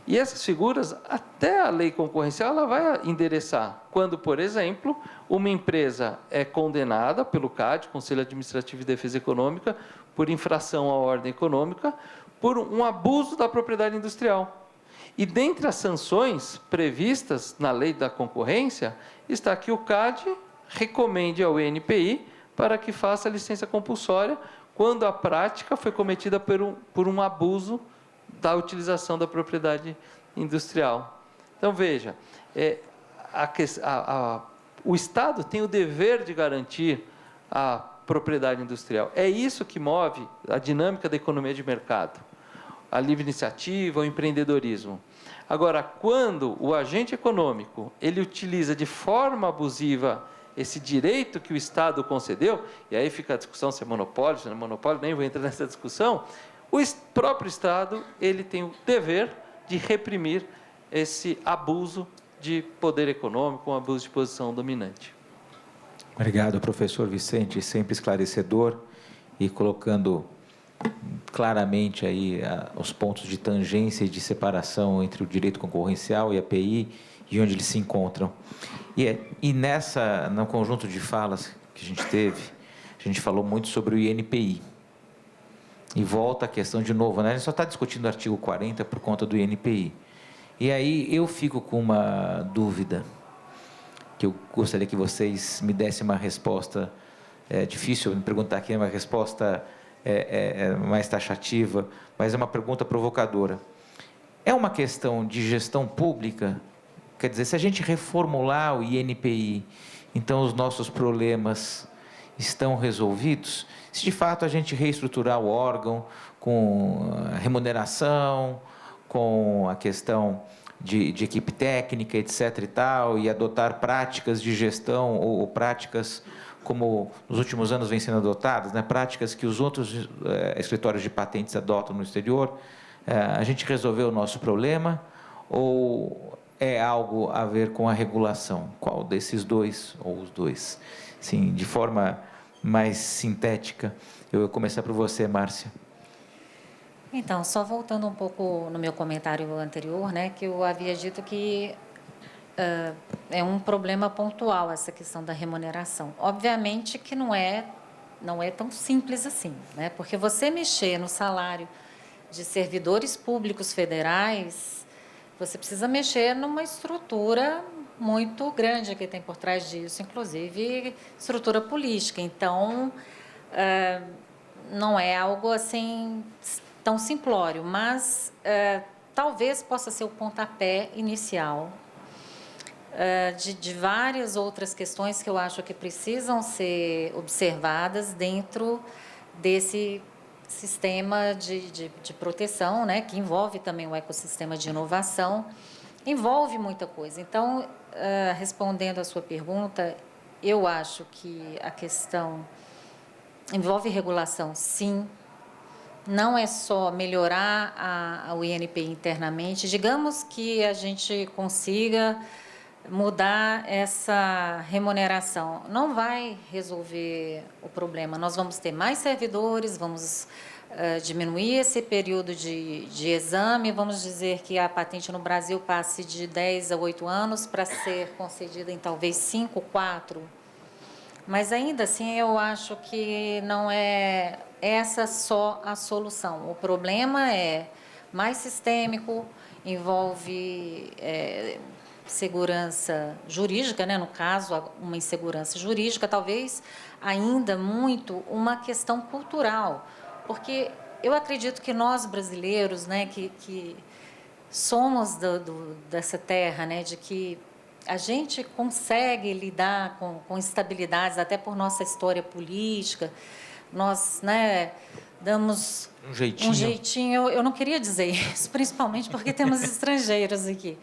E essas figuras, até a lei concorrencial, ela vai endereçar. Quando, por exemplo, uma empresa é condenada pelo CAD, Conselho Administrativo de Defesa Econômica, por infração à ordem econômica, por um abuso da propriedade industrial. E dentre as sanções previstas na lei da concorrência, está que o CAD recomende ao INPI para que faça a licença compulsória quando a prática foi cometida por um abuso da utilização da propriedade industrial. Então, veja, o Estado tem o dever de garantir a propriedade industrial. É isso que move a dinâmica da economia de mercado, a livre iniciativa, o empreendedorismo. Agora, quando o agente econômico ele utiliza de forma abusiva esse direito que o Estado concedeu, e aí fica a discussão se é monopólio, se não é monopólio, nem vou entrar nessa discussão, o próprio Estado ele tem o dever de reprimir esse abuso de poder econômico, um abuso de posição dominante. Obrigado, professor Vicente, sempre esclarecedor e colocando claramente aí os pontos de tangência e de separação entre o direito concorrencial e a API e onde eles se encontram. E no conjunto de falas que a gente teve, a gente falou muito sobre o INPI. E volta a questão de novo, né? A gente só está discutindo o artigo 40 por conta do INPI. E aí eu fico com uma dúvida, que eu gostaria que vocês me dessem uma resposta, difícil me perguntar aqui, uma resposta mais taxativa, mas é uma pergunta provocadora. É uma questão de gestão pública? Quer dizer, se a gente reformular o INPI, então os nossos problemas estão resolvidos? Se de fato a gente reestruturar o órgão com a remuneração, com a questão de equipe técnica, etc. e tal, e adotar práticas de gestão ou práticas como nos últimos anos vêm sendo adotadas, né, práticas que os outros escritórios de patentes adotam no exterior, a gente resolveu o nosso problema ou é algo a ver com a regulação? Qual desses dois, ou os dois? Sim, de forma mais sintética. Eu vou começar por você, Márcia. Então, só voltando um pouco no meu comentário anterior, né, que eu havia dito que é um problema pontual essa questão da remuneração. Obviamente que não é tão simples assim, né, porque você mexer no salário de servidores públicos federais, você precisa mexer numa estrutura muito grande que tem por trás disso, inclusive estrutura política. Então, não é algo assim tão simplório, mas talvez possa ser o pontapé inicial de várias outras questões que eu acho que precisam ser observadas dentro desse sistema de proteção, né, que envolve também o ecossistema de inovação, envolve muita coisa. Então, respondendo à sua pergunta, eu acho que a questão envolve regulação, sim. Não é só melhorar o INPI internamente. Digamos que a gente consiga mudar essa remuneração. Não vai resolver o problema. Nós vamos ter mais servidores, vamos diminuir esse período de exame, vamos dizer que a patente no Brasil passe de 10 a 8 anos para ser concedida em talvez 5, 4. Mas ainda assim eu acho que não é essa só a solução. O problema é mais sistêmico, envolve segurança jurídica, né? No caso, uma insegurança jurídica, talvez ainda muito uma questão cultural, porque eu acredito que nós brasileiros, né, que somos dessa terra, né, de que a gente consegue lidar com instabilidades, até por nossa história política, nós, né, damos um jeitinho. Eu não queria dizer isso, principalmente porque temos estrangeiros aqui.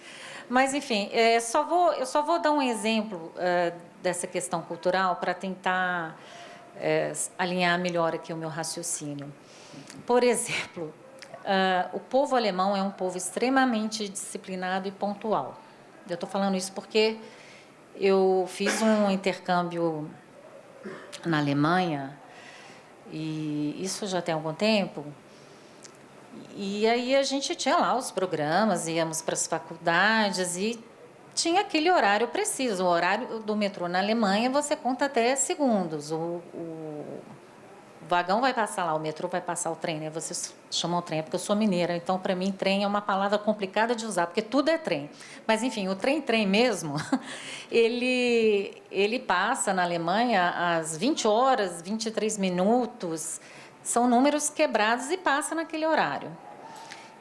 Mas, enfim, eu só vou dar um exemplo dessa questão cultural para tentar alinhar melhor aqui o meu raciocínio. Por exemplo, o povo alemão é um povo extremamente disciplinado e pontual. Eu estou falando isso porque eu fiz um intercâmbio na Alemanha, e isso já tem algum tempo, e aí a gente tinha lá os programas, íamos para as faculdades e tinha aquele horário preciso. O horário do metrô na Alemanha, você conta até segundos. O vagão vai passar lá, o metrô vai passar, o trem, né? Vocês chamam trem, é porque eu sou mineira, então, para mim, trem é uma palavra complicada de usar, porque tudo é trem. Mas, enfim, o trem mesmo, ele passa na Alemanha às 20 horas, 23 minutos, são números quebrados e passa naquele horário.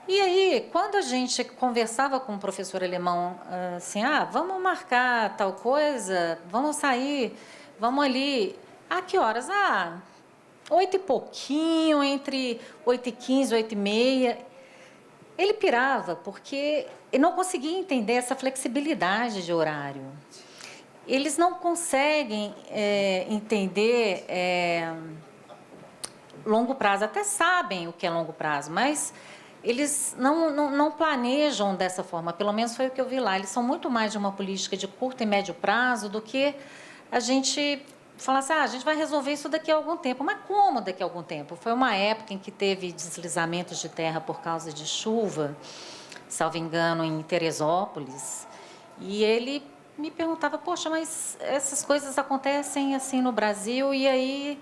E aí, quando a gente conversava com um professor alemão, assim, vamos marcar tal coisa, vamos sair, vamos ali, que horas? 8 e pouquinho, entre 8h15 e 8h30. Ele pirava, porque ele não conseguia entender essa flexibilidade de horário. Eles não conseguem entender longo prazo. Até sabem o que é longo prazo, mas eles não planejam dessa forma. Pelo menos foi o que eu vi lá. Eles são muito mais de uma política de curto e médio prazo do que a gente falar assim, a gente vai resolver isso daqui a algum tempo. Mas como daqui a algum tempo? Foi uma época em que teve deslizamentos de terra por causa de chuva, salvo engano, em Teresópolis. E ele me perguntava, poxa, mas essas coisas acontecem assim no Brasil, e aí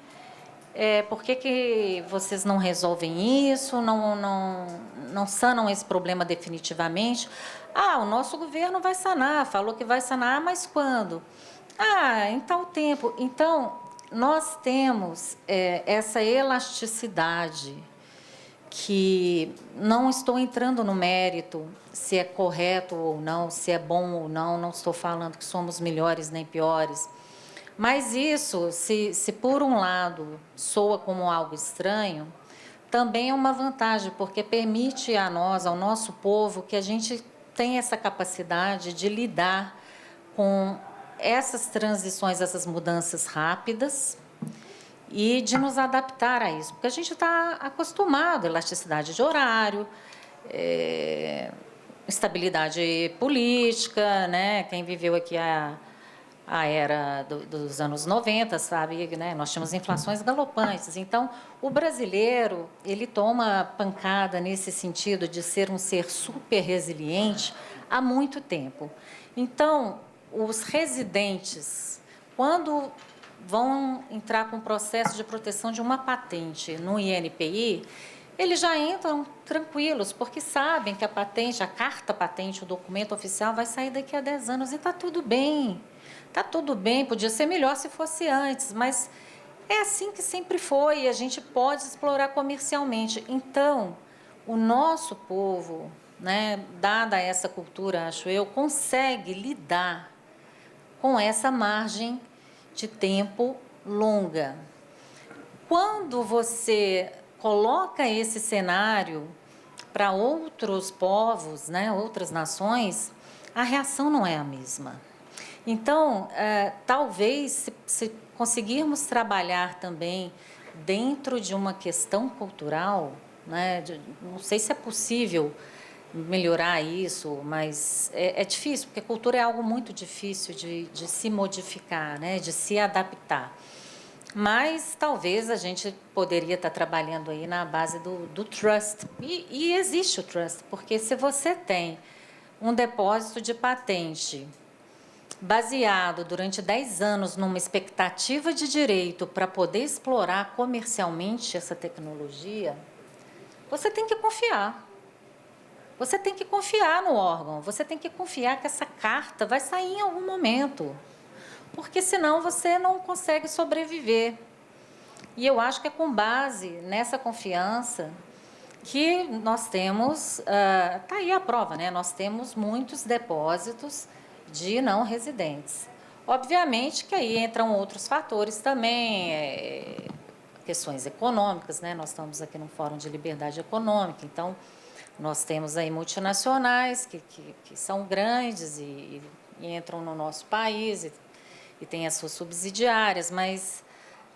por que vocês não resolvem isso, não sanam esse problema definitivamente? O nosso governo vai sanar, falou que vai sanar, mas quando? Em tal tempo. Então, nós temos essa elasticidade, que não estou entrando no mérito se é correto ou não, se é bom ou não estou falando que somos melhores nem piores. Mas isso, se por um lado soa como algo estranho, também é uma vantagem, porque permite a nós, ao nosso povo, que a gente tenha essa capacidade de lidar com essas transições, essas mudanças rápidas, e de nos adaptar a isso, porque a gente está acostumado, elasticidade de horário, estabilidade política, né? Quem viveu aqui a era dos anos 90, sabe, né? Nós tínhamos inflações galopantes. Então, o brasileiro, ele toma pancada nesse sentido de ser um ser super resiliente há muito tempo. Então, os residentes, quando vão entrar com o processo de proteção de uma patente no INPI, eles já entram tranquilos, porque sabem que a patente, a carta patente, o documento oficial vai sair daqui a 10 anos e está tudo bem. Está tudo bem, podia ser melhor se fosse antes, mas é assim que sempre foi, e a gente pode explorar comercialmente. Então, o nosso povo, né, dada essa cultura, acho eu, consegue lidar com essa margem de tempo longa. Quando você coloca esse cenário para outros povos, né, outras nações, a reação não é a mesma. Então, talvez, se conseguirmos trabalhar também dentro de uma questão cultural, né, não sei se é possível melhorar isso, mas é difícil, porque cultura é algo muito difícil de se modificar, né, de se adaptar. Mas talvez a gente poderia estar trabalhando aí na base do trust. E existe o trust, porque se você tem um depósito de patente baseado durante 10 anos numa expectativa de direito para poder explorar comercialmente essa tecnologia, você tem que confiar. você tem que confiar no órgão, você tem que confiar que essa carta vai sair em algum momento, porque senão você não consegue sobreviver. E eu acho que é com base nessa confiança que nós temos, está aí a prova, né? Nós temos muitos depósitos de não residentes. Obviamente que aí entram outros fatores também, questões econômicas, né? Nós estamos aqui num fórum de liberdade econômica, então nós temos aí multinacionais que são grandes e entram no nosso país e têm as suas subsidiárias, mas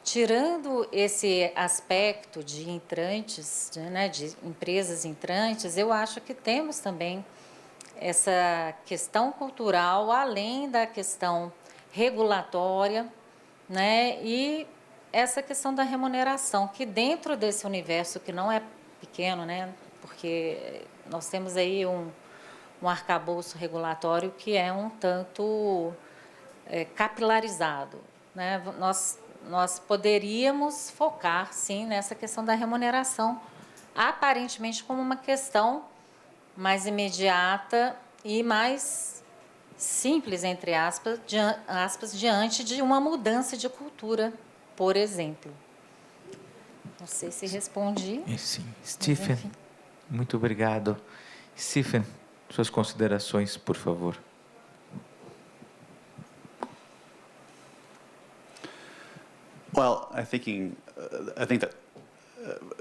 tirando esse aspecto de entrantes, de empresas entrantes, eu acho que temos também essa questão cultural, além da questão regulatória, né, e essa questão da remuneração, que dentro desse universo, que não é pequeno, né, porque nós temos aí um arcabouço regulatório que é um tanto capilarizado, né, nós poderíamos focar, sim, nessa questão da remuneração, aparentemente como uma questão mais imediata e mais simples, entre aspas, diante de uma mudança de cultura, por exemplo. Não sei se respondi. Sim. Stephen, muito obrigado. Stephen, suas considerações, por favor. Well, I think that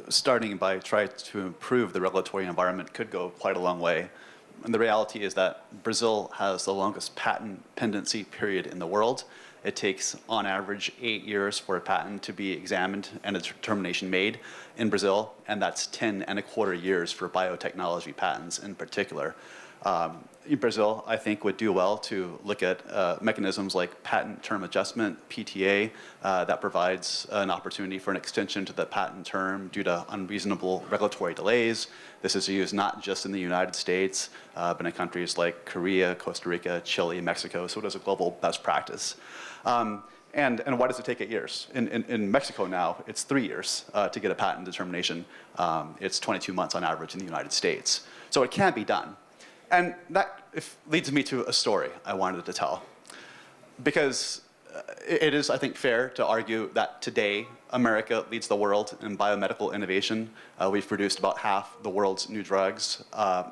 starting by trying to improve the regulatory environment could go quite a long way. And the reality is that Brazil has the longest patent pendency period in the world. It takes, on average, 8 years for a patent to be examined and a determination made in Brazil, and that's 10.25 years for biotechnology patents in particular. In Brazil, I think, would do well to look at mechanisms like patent term adjustment, PTA, that provides an opportunity for an extension to the patent term due to unreasonable regulatory delays. This is used not just in the United States, but in countries like Korea, Costa Rica, Chile, Mexico, so it is a global best practice. And why does it take 8 years? In Mexico now, it's 3 years to get a patent determination. It's 22 months on average in the United States. So it can be done. And that leads me to a story I wanted to tell. Because it is, I think, fair to argue that today America leads the world in biomedical innovation. We've produced about half the world's new drugs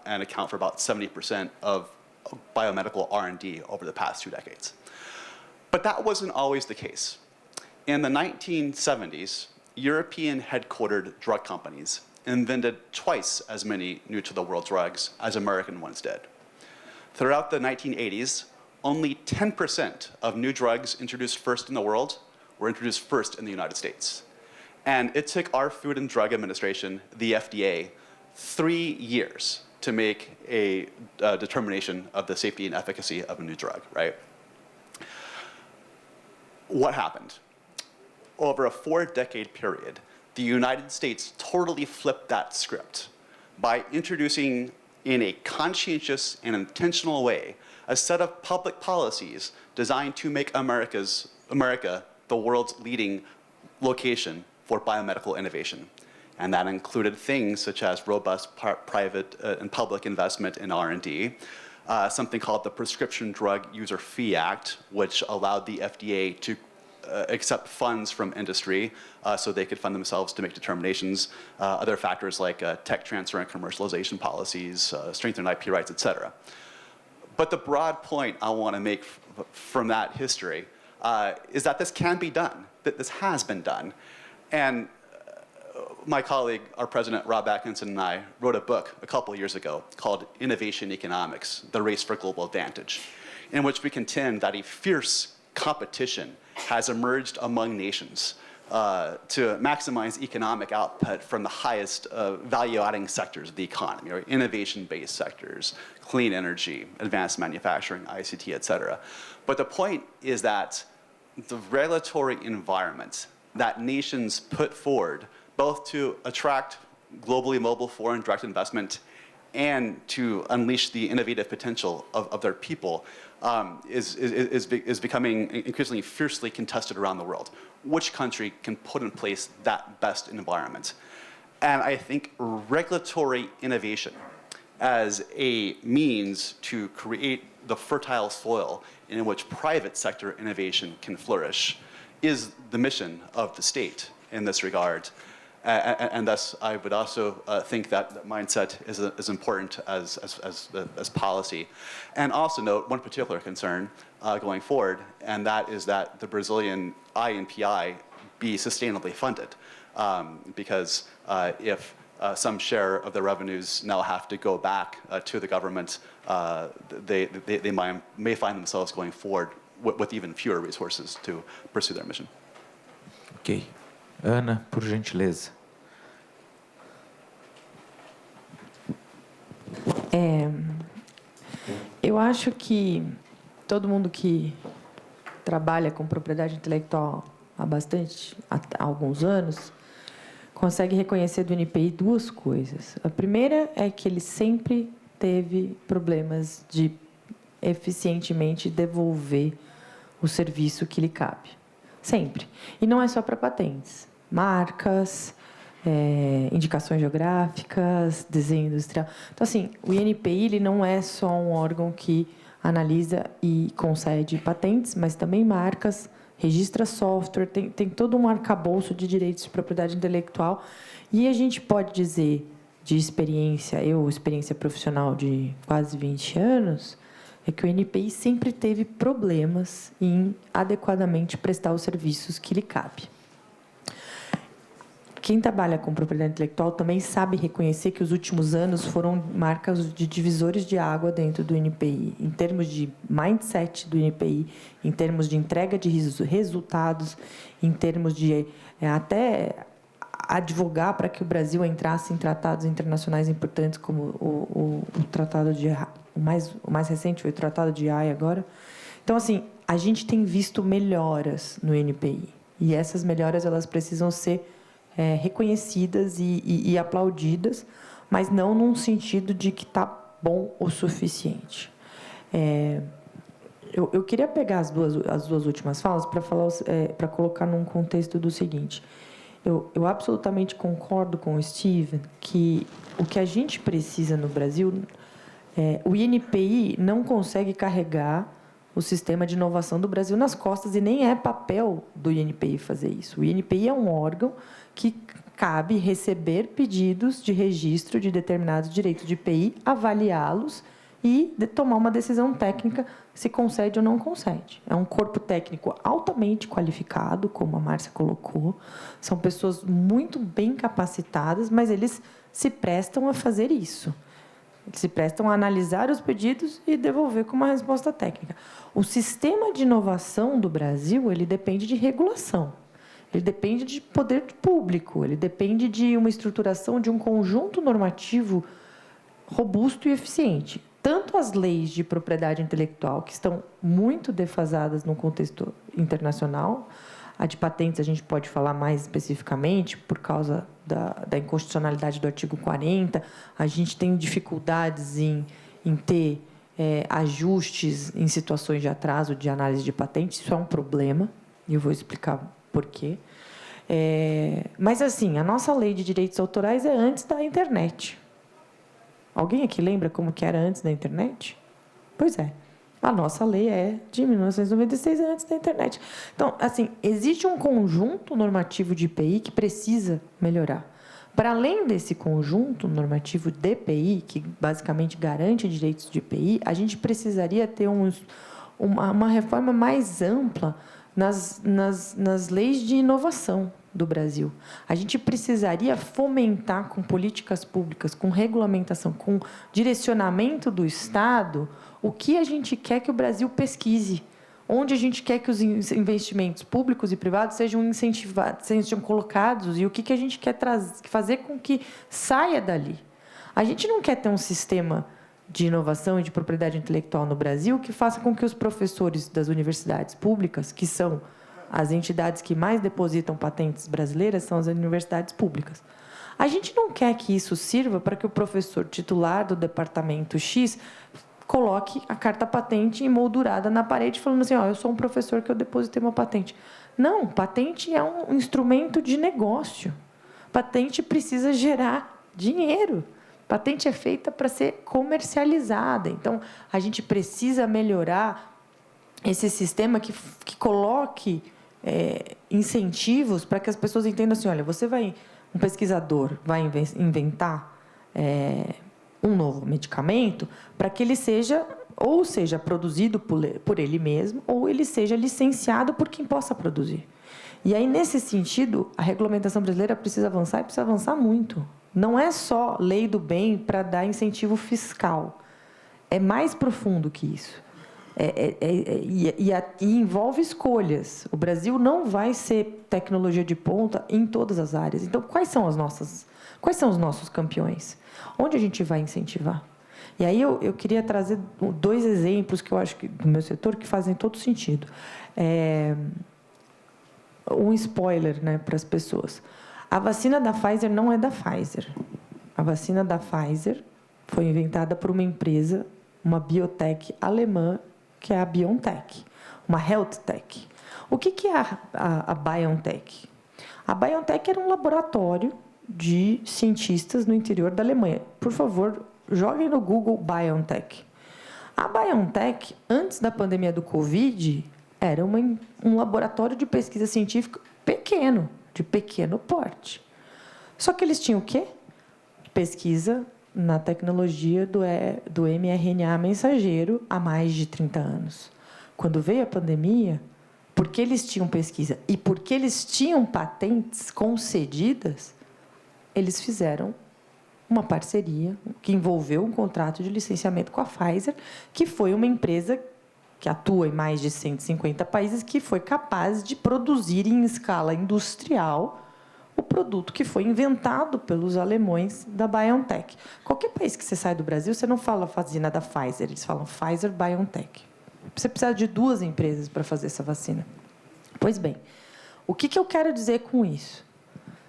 and account for about 70% of biomedical R&D over the past 2 decades. But that wasn't always the case. In the 1970s, European headquartered drug companies invented twice as many new-to-the-world drugs as American ones did. Throughout the 1980s, only 10% of new drugs introduced first in the world were introduced first in the United States. And it took our Food and Drug Administration, the FDA, 3 years to make a determination of the safety and efficacy of a new drug, right? What happened? Over a 4-decade period, the United States totally flipped that script by introducing, in a conscientious and intentional way, a set of public policies designed to make America the world's leading location for biomedical innovation. And that included things such as robust private and public investment in R&D, something called the Prescription Drug User Fee Act, which allowed the FDA to accept funds from industry so they could fund themselves to make determinations, other factors like tech transfer and commercialization policies, strengthened IP rights, et cetera. But the broad point I want to make from that history is that this can be done, that this has been done. And my colleague, our president, Rob Atkinson, and I wrote a book a couple years ago called Innovation Economics, The Race for Global Advantage, in which we contend that a fierce competition has emerged among nations to maximize economic output from the highest value-adding sectors of the economy, or innovation-based sectors, clean energy, advanced manufacturing, ICT, et cetera. But the point is that the regulatory environment that nations put forward, both to attract globally mobile foreign direct investment and to unleash the innovative potential of their people, is becoming increasingly fiercely contested around the world. Which country can put in place that best environment? And I think regulatory innovation as a means to create the fertile soil in which private sector innovation can flourish is the mission of the state in this regard. And thus, I would also think that mindset is as important as policy. And also note one particular concern going forward, and that is that the Brazilian INPI be sustainably funded. Because if some share of the revenues now have to go back to the government, they may find themselves going forward with even fewer resources to pursue their mission. Ok. Ana, por gentileza. Eu acho que todo mundo que trabalha com propriedade intelectual há alguns anos, consegue reconhecer do INPI duas coisas. A primeira é que ele sempre teve problemas de eficientemente devolver o serviço que lhe cabe. Sempre. E não é só para patentes. Marcas, indicações geográficas, desenho industrial. Então, assim, o INPI ele não é só um órgão que analisa e concede patentes, mas também marcas, registra software, tem todo um arcabouço de direitos de propriedade intelectual. E a gente pode dizer, de experiência profissional de quase 20 anos, é que o INPI sempre teve problemas em adequadamente prestar os serviços que lhe cabe. Quem trabalha com propriedade intelectual também sabe reconhecer que os últimos anos foram marcas de divisores de água dentro do INPI, em termos de mindset do INPI, em termos de entrega de resultados, em termos de até advogar para que o Brasil entrasse em tratados internacionais importantes, como o tratado de o mais recente foi o Tratado de Haia agora. Então, assim, a gente tem visto melhoras no INPI, e essas melhoras elas precisam ser reconhecidas e aplaudidas, mas não num sentido de que está bom o suficiente. Eu queria pegar as duas últimas falas para colocar num contexto do seguinte. Eu absolutamente concordo com o Steven que o que a gente precisa no Brasil, o INPI não consegue carregar o sistema de inovação do Brasil nas costas, e nem é papel do INPI fazer isso. O INPI é um órgão que cabe receber pedidos de registro de determinados direitos de IPI, avaliá-los e tomar uma decisão técnica se concede ou não concede. É um corpo técnico altamente qualificado, como a Márcia colocou. São pessoas muito bem capacitadas, mas eles se prestam a fazer isso. Eles se prestam a analisar os pedidos e devolver com uma resposta técnica. O sistema de inovação do Brasil, ele depende de regulação. Ele depende de poder público, ele depende de uma estruturação de um conjunto normativo robusto e eficiente. Tanto as leis de propriedade intelectual, que estão muito defasadas no contexto internacional, a de patentes a gente pode falar mais especificamente por causa da inconstitucionalidade do artigo 40, a gente tem dificuldades em ter ajustes em situações de atraso de análise de patentes, isso é um problema, e eu vou explicar por quê. Mas, assim, a nossa lei de direitos autorais é antes da internet. Alguém aqui lembra como que era antes da internet? Pois é. A nossa lei é de 1996, é antes da internet. Então, assim, existe um conjunto normativo de IPI que precisa melhorar. Para além desse conjunto normativo de IPI, que basicamente garante direitos de IPI, a gente precisaria ter uma reforma mais ampla nas leis de inovação do Brasil. A gente precisaria fomentar com políticas públicas, com regulamentação, com direcionamento do Estado, o que a gente quer que o Brasil pesquise, onde a gente quer que os investimentos públicos e privados sejam incentivados, sejam colocados, e o que a gente quer fazer com que saia dali. A gente não quer ter um sistema de inovação e de propriedade intelectual no Brasil que faça com que os professores das universidades públicas, que são as entidades que mais depositam patentes brasileiras, são as universidades públicas. A gente não quer que isso sirva para que o professor titular do departamento X coloque a carta patente emoldurada na parede, falando assim, eu sou um professor que eu depositei uma patente. Não, patente é um instrumento de negócio. Patente precisa gerar dinheiro. Patente é feita para ser comercializada. Então, a gente precisa melhorar esse sistema que coloque incentivos para que as pessoas entendam assim, olha, um pesquisador vai inventar um novo medicamento para que ele seja produzido por ele mesmo, ou ele seja licenciado por quem possa produzir. E aí, nesse sentido, a regulamentação brasileira precisa avançar e precisa avançar muito. Não é só lei do bem para dar incentivo fiscal. É mais profundo que isso. E envolve escolhas. O Brasil não vai ser tecnologia de ponta em todas as áreas. Então, quais são os nossos campeões? Onde a gente vai incentivar? E aí eu queria trazer 2 exemplos que eu acho que do meu setor que fazem todo sentido. Um spoiler, né, para as pessoas. A vacina da Pfizer não é da Pfizer. A vacina da Pfizer foi inventada por uma empresa, uma biotech alemã, que é a BioNTech, uma health tech. O que é a BioNTech? A BioNTech era um laboratório de cientistas no interior da Alemanha. Por favor, joguem no Google BioNTech. A BioNTech, antes da pandemia do Covid, era um laboratório de pesquisa científica pequeno, de pequeno porte. Só que eles tinham o quê? Pesquisa na tecnologia do mRNA mensageiro há mais de 30 anos. Quando veio a pandemia, porque eles tinham pesquisa e porque eles tinham patentes concedidas, eles fizeram uma parceria que envolveu um contrato de licenciamento com a Pfizer, que foi uma empresa que atua em mais de 150 países, que foi capaz de produzir em escala industrial o produto que foi inventado pelos alemães da BioNTech. Qualquer país que você sai do Brasil, você não fala vacina da Pfizer, eles falam Pfizer-BioNTech. Você precisa de 2 empresas para fazer essa vacina. Pois bem, o que eu quero dizer com isso?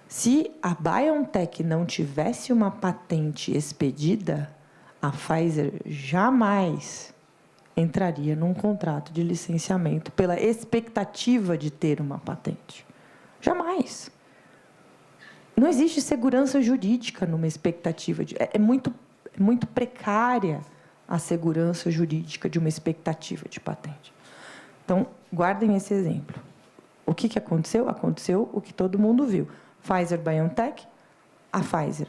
Se a BioNTech não tivesse uma patente expedida, a Pfizer jamais entraria num contrato de licenciamento pela expectativa de ter uma patente. Jamais. Não existe segurança jurídica numa expectativa. É muito precária a segurança jurídica de uma expectativa de patente. Então, guardem esse exemplo. O que aconteceu? Aconteceu o que todo mundo viu. Pfizer-BioNTech, a Pfizer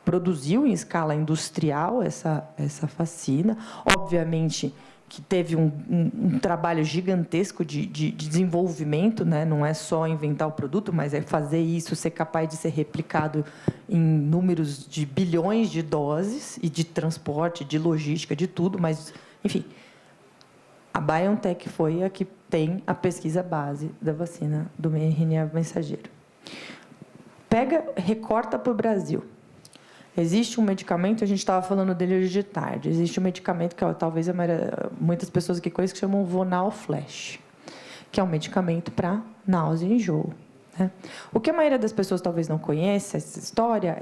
produziu em escala industrial essa vacina. Obviamente que teve um trabalho gigantesco de desenvolvimento, né? Não é só inventar o produto, mas é fazer isso ser capaz de ser replicado em números de bilhões de doses, e de transporte, de logística, de tudo. Mas, enfim, a BioNTech foi a que tem a pesquisa base da vacina do mRNA mensageiro. Recorta para o Brasil. Existe um medicamento, a gente estava falando dele hoje de tarde, existe um medicamento que talvez muitas pessoas aqui conheçam, que chamam Vonal Flash, que é um medicamento para náusea e enjoo. Né? O que a maioria das pessoas talvez não conheça, essa história,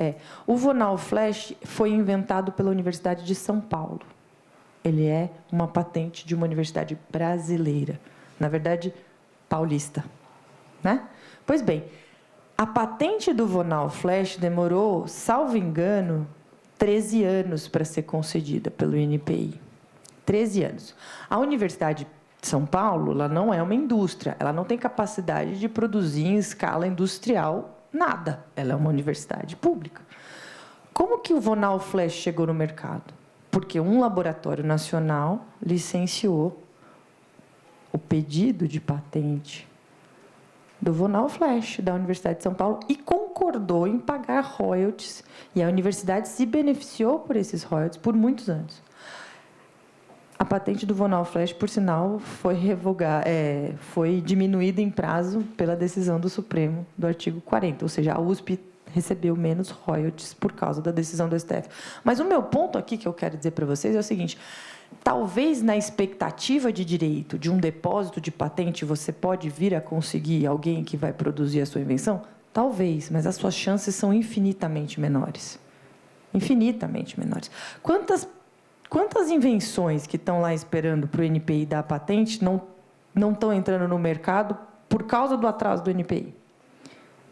o Vonal Flash foi inventado pela Universidade de São Paulo. Ele é uma patente de uma universidade brasileira, na verdade, paulista. Né? Pois bem, a patente do Vonal Flash demorou, salvo engano, 13 anos para ser concedida pelo INPI. 13 anos. A Universidade de São Paulo, ela não é uma indústria, ela não tem capacidade de produzir em escala industrial nada. Ela é uma universidade pública. Como que o Vonal Flash chegou no mercado? Porque um laboratório nacional licenciou o pedido de patente do Vonal Flash, da Universidade de São Paulo, e concordou em pagar royalties. E a universidade se beneficiou por esses royalties por muitos anos. A patente do Vonal Flash, por sinal, foi diminuída em prazo pela decisão do Supremo do artigo 40, ou seja, a USP recebeu menos royalties por causa da decisão do STF. Mas o meu ponto aqui que eu quero dizer para vocês é o seguinte: talvez na expectativa de direito de um depósito de patente você pode vir a conseguir alguém que vai produzir a sua invenção? Talvez, mas as suas chances são infinitamente menores. Infinitamente menores. Quantas invenções que estão lá esperando para o NPI dar a patente não estão entrando no mercado por causa do atraso do NPI?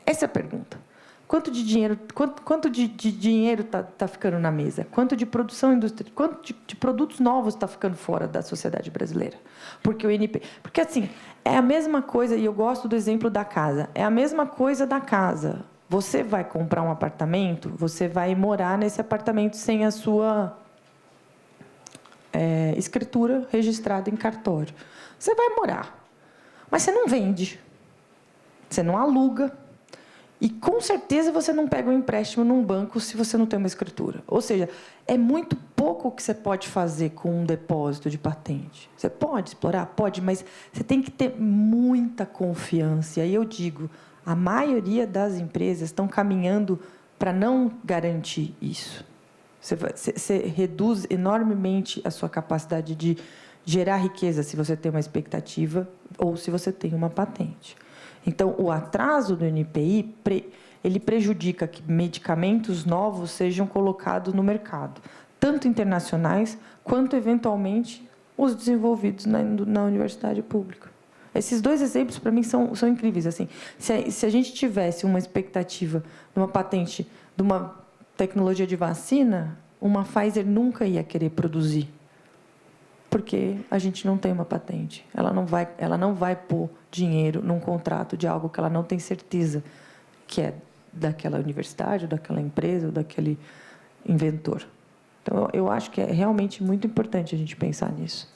Essa é a pergunta. Quanto de dinheiro está ficando na mesa? Quanto de produção industrial, quanto de produtos novos está ficando fora da sociedade brasileira? Porque assim, é a mesma coisa, e eu gosto do exemplo da casa. É a mesma coisa da casa. Você vai comprar um apartamento, você vai morar nesse apartamento sem a sua escritura registrada em cartório. Você vai morar, mas você não vende, você não aluga. E, com certeza, você não pega um empréstimo num banco se você não tem uma escritura. Ou seja, é muito pouco o que você pode fazer com um depósito de patente. Você pode explorar? Pode, mas você tem que ter muita confiança. E aí eu digo, a maioria das empresas estão caminhando para não garantir isso. Você reduz enormemente a sua capacidade de gerar riqueza se você tem uma expectativa ou se você tem uma patente. Então, o atraso do NPI, ele prejudica que medicamentos novos sejam colocados no mercado, tanto internacionais, quanto, eventualmente, os desenvolvidos na universidade pública. Esses dois exemplos, para mim, são incríveis. Assim, se a gente tivesse uma expectativa de uma patente, de uma tecnologia de vacina, uma Pfizer nunca ia querer produzir, porque a gente não tem uma patente. Ela não vai pôr dinheiro num contrato de algo que ela não tem certeza que é daquela universidade, ou daquela empresa, ou daquele inventor. Então, eu acho que é realmente muito importante a gente pensar nisso.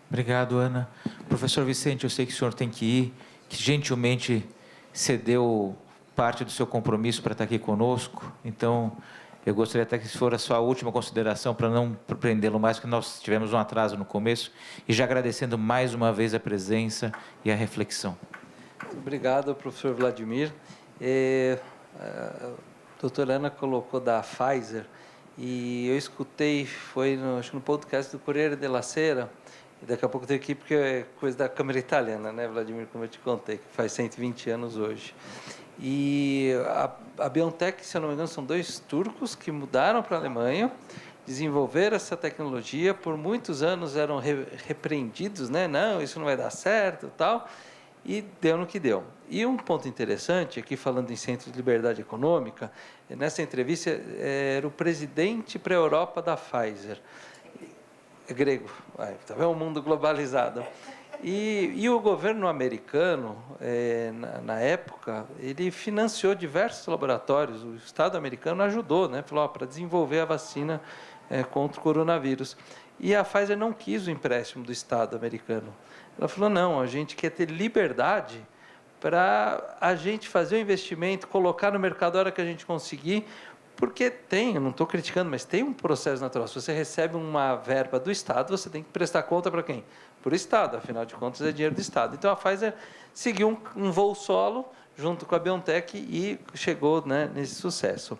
Obrigado, Ana. Professor Vicente, eu sei que o senhor tem que ir, que gentilmente cedeu parte do seu compromisso para estar aqui conosco. Então, eu gostaria até que isso for a sua última consideração, para não prendê-lo mais, porque nós tivemos um atraso no começo, e já agradecendo mais uma vez a presença e a reflexão. Obrigado, professor Vladimir. A doutora Ana colocou da Pfizer, e eu escutei, acho que no podcast do Corriere della Sera, e daqui a pouco tem aqui, porque é coisa da Câmara Italiana, né, Vladimir, como eu te contei, que faz 120 anos hoje. E a BioNTech, se eu não me engano, são 2 turcos que mudaram para a Alemanha, desenvolveram essa tecnologia, por muitos anos eram repreendidos, né? Não, isso não vai dar certo, tal, e deu no que deu. E um ponto interessante, aqui falando em Centro de Liberdade Econômica, nessa entrevista era o presidente para a Europa da Pfizer, é grego, está vendo? O mundo globalizado. E o governo americano, na época, ele financiou diversos laboratórios, o Estado americano ajudou, né? Falou, para desenvolver a vacina contra o coronavírus. E a Pfizer não quis o empréstimo do Estado americano. Ela falou, não, a gente quer ter liberdade para a gente fazer o investimento, colocar no mercado a hora que a gente conseguir, porque eu não estou criticando, mas tem um processo natural. Se você recebe uma verba do Estado, você tem que prestar conta para quem? Para o Estado, afinal de contas é dinheiro do Estado. Então a Pfizer seguiu um voo solo junto com a BioNTech e chegou, né, nesse sucesso.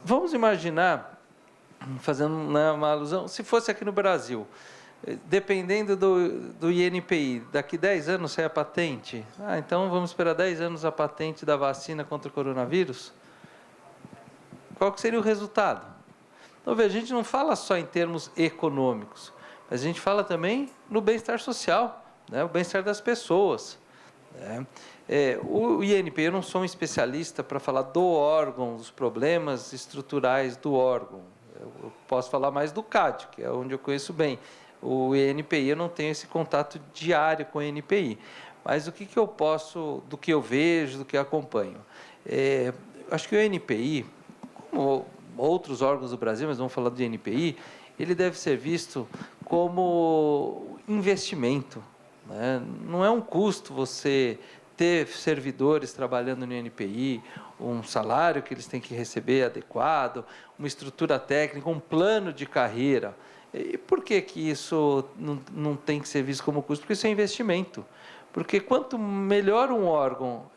Vamos imaginar, fazendo, né, uma alusão, se fosse aqui no Brasil, dependendo do INPI, daqui 10 anos sai a patente, então vamos esperar 10 anos a patente da vacina contra o coronavírus? Qual que seria o resultado? Então, veja, a gente não fala só em termos econômicos, mas a gente fala também no bem-estar social, né? O bem-estar das pessoas. Né? O INPI, eu não sou um especialista para falar do órgão, dos problemas estruturais do órgão. Eu posso falar mais do CAD, que é onde eu conheço bem. O INPI, eu não tenho esse contato diário com o INPI. Mas o que eu posso, do que eu vejo, do que eu acompanho? Acho que o INPI, como outros órgãos do Brasil, mas vamos falar do INPI, ele deve ser visto como investimento. Né? Não é um custo você ter servidores trabalhando no INPI, um salário que eles têm que receber adequado, uma estrutura técnica, um plano de carreira. E por que isso não tem que ser visto como custo? Porque isso é investimento. Porque quanto melhor um órgão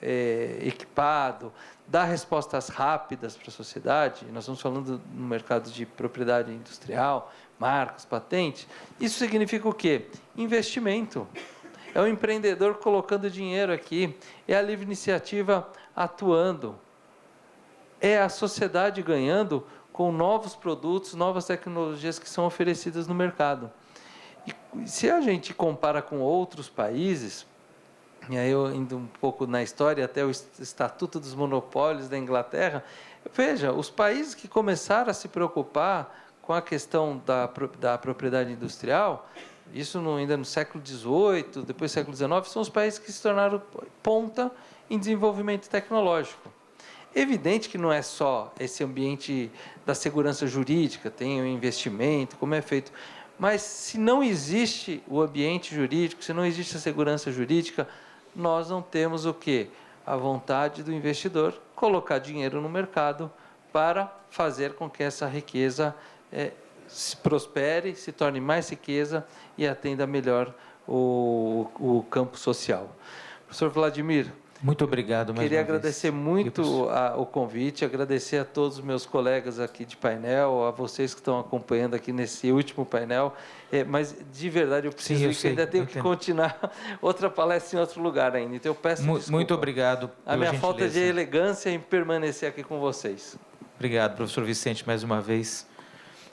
equipado, dá respostas rápidas para a sociedade, nós estamos falando no mercado de propriedade industrial, marcas, patentes, isso significa o quê? Investimento. É o empreendedor colocando dinheiro aqui, é a livre iniciativa atuando, é a sociedade ganhando com novos produtos, novas tecnologias que são oferecidas no mercado. E se a gente compara com outros países, e aí eu indo um pouco na história, até o Estatuto dos Monopólios da Inglaterra, veja, os países que começaram a se preocupar com a questão da propriedade industrial, isso ainda no século XVIII, depois do século XIX, são os países que se tornaram ponta em desenvolvimento tecnológico. Evidente que não é só esse ambiente da segurança jurídica, tem o investimento, como é feito, mas se não existe o ambiente jurídico, se não existe a segurança jurídica, nós não temos o quê? A vontade do investidor colocar dinheiro no mercado para fazer com que essa riqueza se prospere, se torne mais riqueza e atenda melhor o campo social. Professor Vladimir, muito obrigado. Queria agradecer muito o convite, agradecer a todos os meus colegas aqui de painel, a vocês que estão acompanhando aqui nesse último painel, mas de verdade eu preciso que ainda tenho que continuar outra palestra em outro lugar ainda, então eu peço desculpa. Muito obrigado pela a minha gentileza. Falta de elegância em permanecer aqui com vocês. Obrigado, professor Vicente, mais uma vez,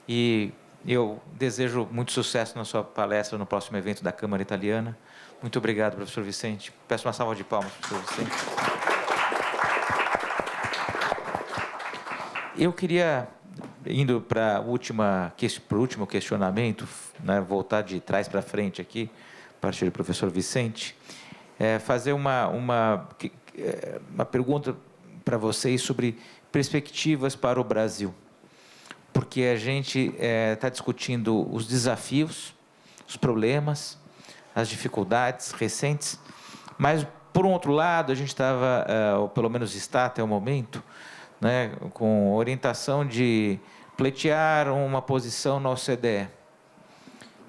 e eu desejo muito sucesso na sua palestra no próximo evento da Câmara Italiana. Muito obrigado, professor Vicente. Peço uma salva de palmas, professor Vicente. Eu queria, indo para o último questionamento, né, voltar de trás para frente aqui, a partir do professor Vicente, fazer uma pergunta para vocês sobre perspectivas para o Brasil. Porque a gente está discutindo os desafios, os problemas, as dificuldades recentes, mas, por um outro lado, a gente estava, ou pelo menos está até o momento, né, com orientação de pleitear uma posição na OCDE.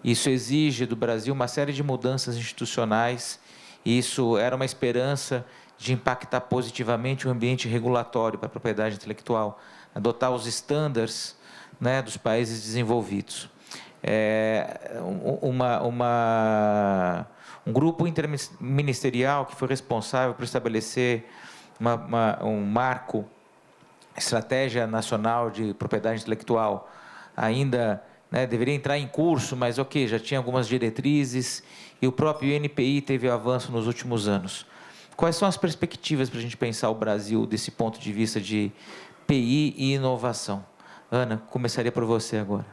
Isso exige do Brasil uma série de mudanças institucionais, e isso era uma esperança de impactar positivamente o ambiente regulatório para a propriedade intelectual, adotar os estándares, né, dos países desenvolvidos. Um grupo interministerial que foi responsável por estabelecer um marco, estratégia nacional de propriedade intelectual, ainda, né, deveria entrar em curso, mas já tinha algumas diretrizes, e o próprio INPI teve avanço nos últimos anos. Quais são as perspectivas para a gente pensar o Brasil desse ponto de vista de PI e inovação? Ana, começaria por você agora.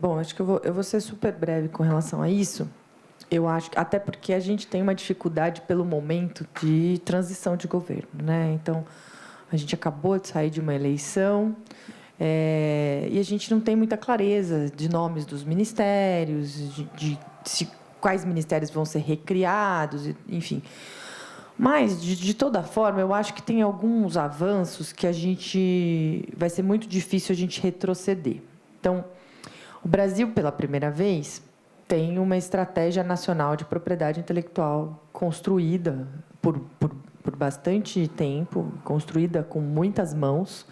Bom, acho que eu vou ser super breve com relação a isso. Eu acho, até porque a gente tem uma dificuldade pelo momento de transição de governo, né? Então, a gente acabou de sair de uma eleição e a gente não tem muita clareza de nomes dos ministérios, de quais ministérios vão ser recriados, enfim. Mas, de toda forma, eu acho que tem alguns avanços que vai ser muito difícil a gente retroceder. Então, o Brasil, pela primeira vez, tem uma estratégia nacional de propriedade intelectual construída por bastante tempo, construída com muitas mãos,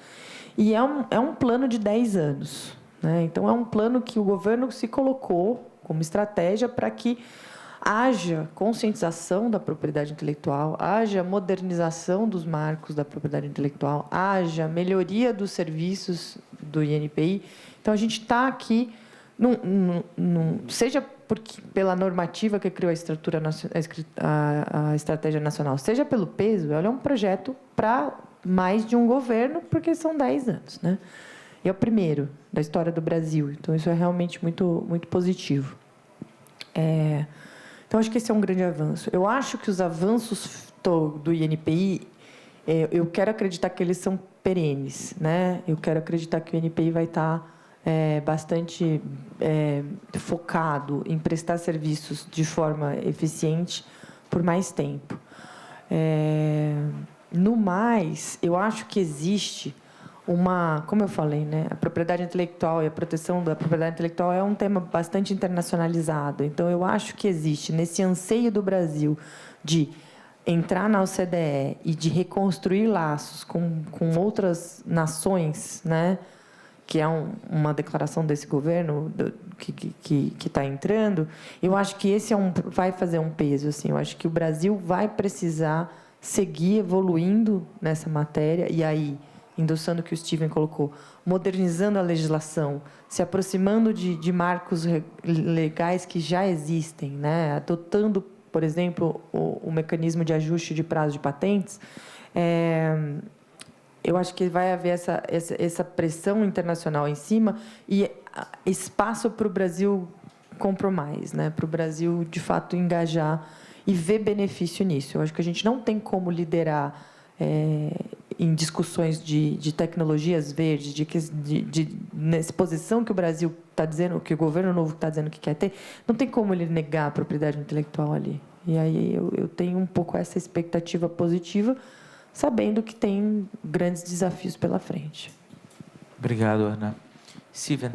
e é um plano de 10 anos, né? Então, é um plano que o governo se colocou como estratégia para que haja conscientização da propriedade intelectual, haja modernização dos marcos da propriedade intelectual, haja melhoria dos serviços do INPI. Então, a gente está aqui, seja pela normativa que criou a Estratégia Nacional, seja pelo peso, ela é um projeto para mais de um governo, porque são 10 anos, né? E é o primeiro da história do Brasil. Então, isso é realmente muito, muito positivo. Então, acho que esse é um grande avanço. Eu acho que os avanços do INPI, eu quero acreditar que eles são perenes, né? Eu quero acreditar que o INPI vai estar bastante focado em prestar serviços de forma eficiente por mais tempo. No mais, eu acho que existe como eu falei, né, a propriedade intelectual e a proteção da propriedade intelectual é um tema bastante internacionalizado. Então, eu acho que existe, nesse anseio do Brasil de entrar na OCDE e de reconstruir laços com outras nações, né, que é uma declaração desse governo que está entrando, eu acho que esse vai fazer um peso. Assim, eu acho que o Brasil vai precisar seguir evoluindo nessa matéria, e aí, endossando o que o Steven colocou, modernizando a legislação, se aproximando de marcos legais que já existem, né? Adotando por exemplo, o mecanismo de ajuste de prazo de patentes, eu acho que vai haver essa pressão internacional em cima e espaço para o Brasil comprar mais, né? Para o Brasil, de fato, engajar e ver benefício nisso. Eu acho que a gente não tem como liderar em discussões de tecnologias verdes, nessa posição que o Brasil está dizendo, que o governo novo está dizendo que quer ter, não tem como ele negar a propriedade intelectual ali. E aí eu tenho um pouco essa expectativa positiva, sabendo que tem grandes desafios pela frente. Obrigado, Ana. Steven.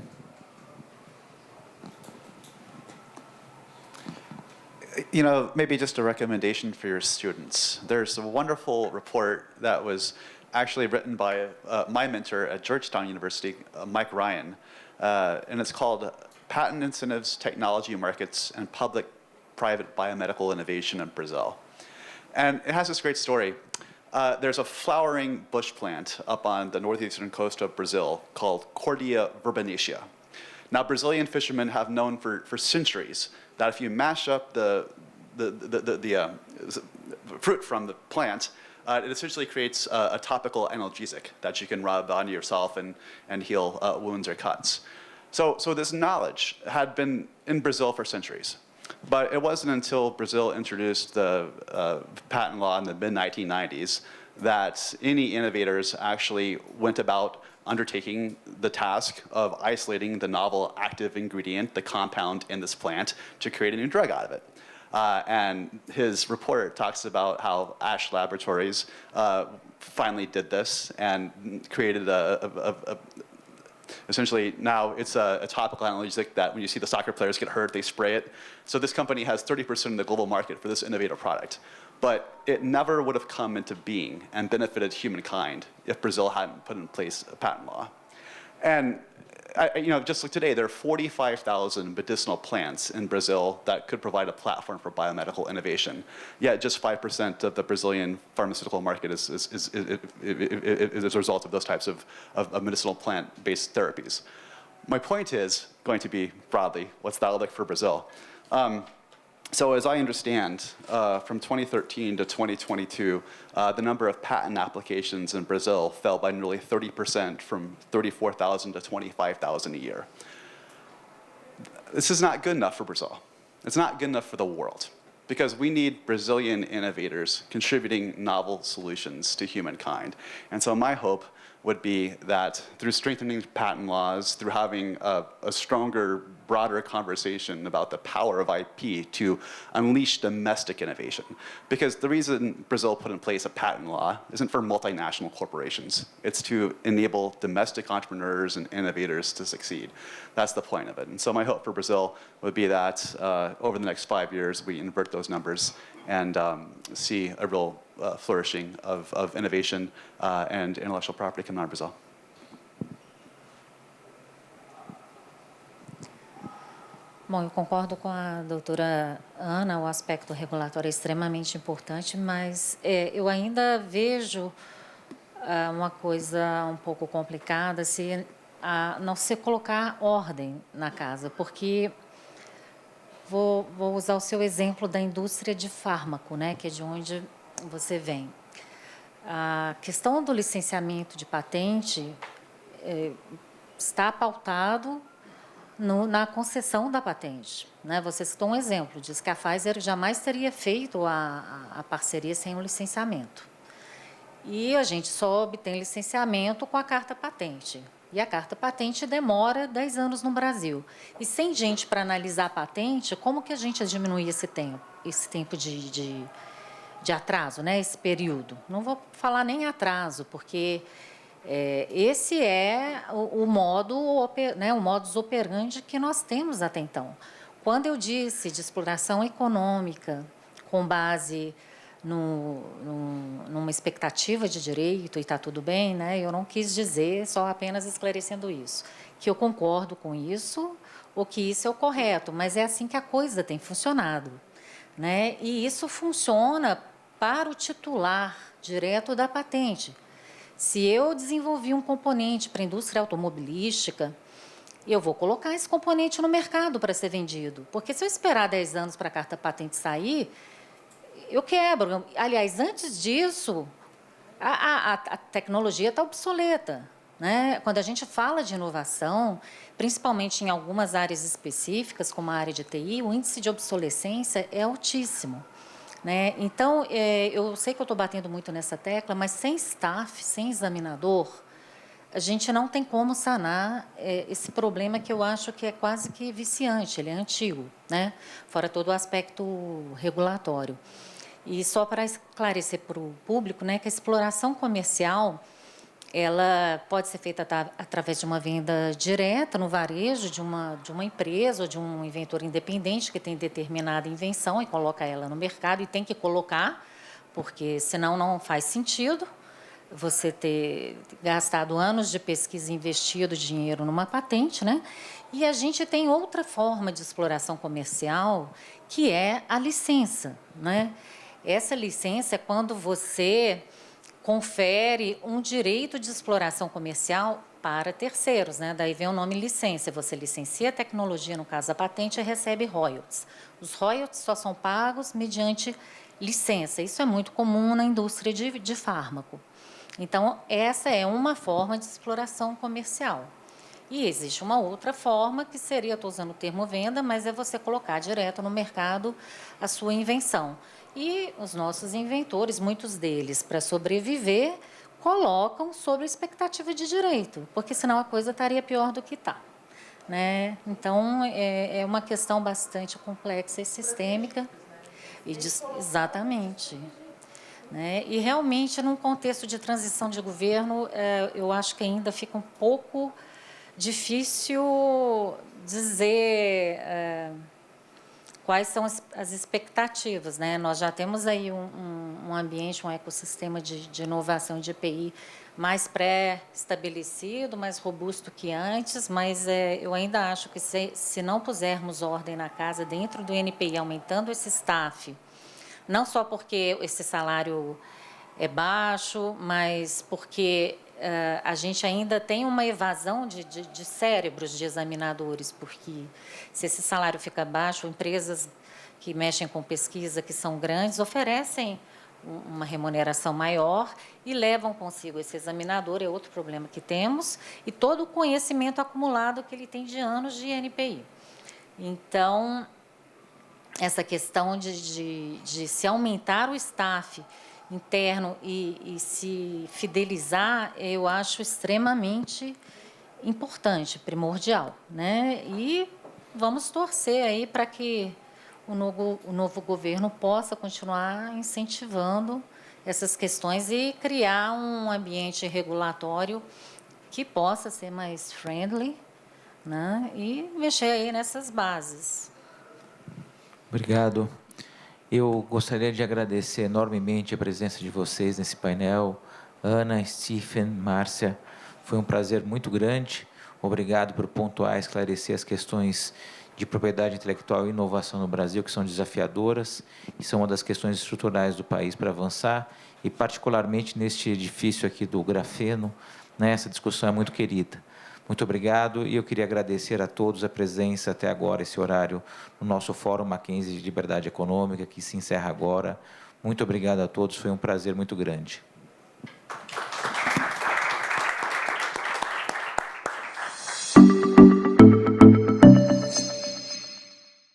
You know, maybe just a recommendation for your students. There's a wonderful report that was actually written by my mentor at Georgetown University, Mike Ryan, and it's called Patent Incentives, Technology Markets, and Public-Private Biomedical Innovation in Brazil. And it has this great story. There's a flowering bush plant up on the northeastern coast of Brazil called Cordia verbenacea. Now, Brazilian fishermen have known for centuries that if you mash up the fruit from the plant, it essentially creates a topical analgesic that you can rub on yourself and heal wounds or cuts. So this knowledge had been in Brazil for centuries. But it wasn't until Brazil introduced the patent law in the mid-1990s that any innovators actually went about undertaking the task of isolating the novel active ingredient, the compound in this plant, to create a new drug out of it. And his report talks about how Ash Laboratories finally did this and created essentially, now it's a topical analgesic that when you see the soccer players get hurt, they spray it. So this company has 30% of the global market for this innovative product. But it never would have come into being and benefited humankind if Brazil hadn't put in place a patent law. And just like today, there are 45,000 medicinal plants in Brazil that could provide a platform for biomedical innovation. Yet just 5% of the Brazilian pharmaceutical market is as a result of those types of medicinal plant-based therapies. My point is going to be, broadly, what's that look for Brazil? So as I understand, from 2013 to 2022, the number of patent applications in Brazil fell by nearly 30%, from 34,000 to 25,000 a year. This is not good enough for Brazil. It's not good enough for the world, because we need Brazilian innovators contributing novel solutions to humankind. And so my hope would be that through strengthening patent laws, through having a stronger, broader conversation about the power of IP to unleash domestic innovation. Because the reason Brazil put in place a patent law isn't for multinational corporations. It's to enable domestic entrepreneurs and innovators to succeed. That's the point of it. And so my hope for Brazil would be that over the next 5 years, we invert those numbers and see a real flourishing of innovation and intellectual property coming out of Brazil. Bom, eu concordo com a doutora Ana, o aspecto regulatório é extremamente importante, mas eu ainda vejo uma coisa um pouco complicada se não se colocar ordem na casa, porque vou usar o seu exemplo da indústria de fármaco, né, que é de onde você vem. A questão do licenciamento de patente está pautado na concessão da patente, né? Você citou um exemplo, diz que a Pfizer jamais teria feito a parceria sem o licenciamento. E a gente só obtém licenciamento com a carta patente. E a carta patente demora 10 anos no Brasil. E sem gente para analisar a patente, como que a gente diminui esse tempo de atraso, né? Esse período? Não vou falar nem atraso, porque esse é o modus operandi que nós temos até então. Quando eu disse de exploração econômica com base numa expectativa de direito, e está tudo bem, né? Eu não quis dizer, só apenas esclarecendo isso, que eu concordo com isso, ou que isso é o correto, mas é assim que a coisa tem funcionado, né? E isso funciona para o titular direto da patente. Se eu desenvolvi um componente para a indústria automobilística, e eu vou colocar esse componente no mercado para ser vendido. Porque se eu esperar 10 anos para a carta patente sair, eu quebro. Aliás, antes disso, a tecnologia está obsoleta, né? Quando a gente fala de inovação, principalmente em algumas áreas específicas, como a área de TI, o índice de obsolescência é altíssimo, né? Então, eu sei que eu estou batendo muito nessa tecla, mas sem staff, sem examinador, a gente não tem como sanar esse problema que eu acho que é quase que viciante, ele é antigo, né? Fora todo o aspecto regulatório. E só para esclarecer para o público, né, que a exploração comercial ela pode ser feita através de uma venda direta no varejo de uma empresa ou de um inventor independente que tem determinada invenção e coloca ela no mercado, e tem que colocar, porque senão não faz sentido você ter gastado anos de pesquisa e investido dinheiro numa patente, né? E a gente tem outra forma de exploração comercial, que é a licença, né? Essa licença é quando você confere um direito de exploração comercial para terceiros, né? Daí vem o nome licença. Você licencia a tecnologia, no caso a patente, e recebe royalties. Os royalties só são pagos mediante licença. Isso é muito comum na indústria de fármaco. Então, essa é uma forma de exploração comercial. E existe uma outra forma, que seria, estou usando o termo venda, mas é você colocar direto no mercado a sua invenção. E os nossos inventores, muitos deles, para sobreviver, colocam sobre a expectativa de direito, porque senão a coisa estaria pior do que está, né? Então, é uma questão bastante complexa e sistêmica. Exatamente. Né? E, realmente, num contexto de transição de governo, eu acho que ainda fica um pouco difícil dizer quais são as expectativas, né? Nós já temos aí um ambiente, um ecossistema de inovação de EPI mais pré-estabelecido, mais robusto que antes, mas eu ainda acho que se não pusermos ordem na casa dentro do NPI, aumentando esse staff, não só porque esse salário é baixo, mas porque a gente ainda tem uma evasão de cérebros de examinadores, porque se esse salário fica baixo, empresas que mexem com pesquisa, que são grandes, oferecem uma remuneração maior e levam consigo esse examinador, é outro problema que temos, e todo o conhecimento acumulado que ele tem de anos de NPI. Então, essa questão de se aumentar o staff interno e se fidelizar, eu acho extremamente importante, primordial, né? E vamos torcer aí para que o novo governo possa continuar incentivando essas questões e criar um ambiente regulatório que possa ser mais friendly, né? E mexer aí nessas bases. Obrigado. Eu gostaria de agradecer enormemente a presença de vocês nesse painel. Ana, Stephen, Márcia, foi um prazer muito grande. Obrigado por pontuar e esclarecer as questões de propriedade intelectual e inovação no Brasil, que são desafiadoras e são uma das questões estruturais do país para avançar, e particularmente neste edifício aqui do Grafeno, né, essa discussão é muito querida. Muito obrigado, e eu queria agradecer a todos a presença até agora, esse horário, no nosso Fórum Mackenzie de Liberdade Econômica, que se encerra agora. Muito obrigado a todos, foi um prazer muito grande.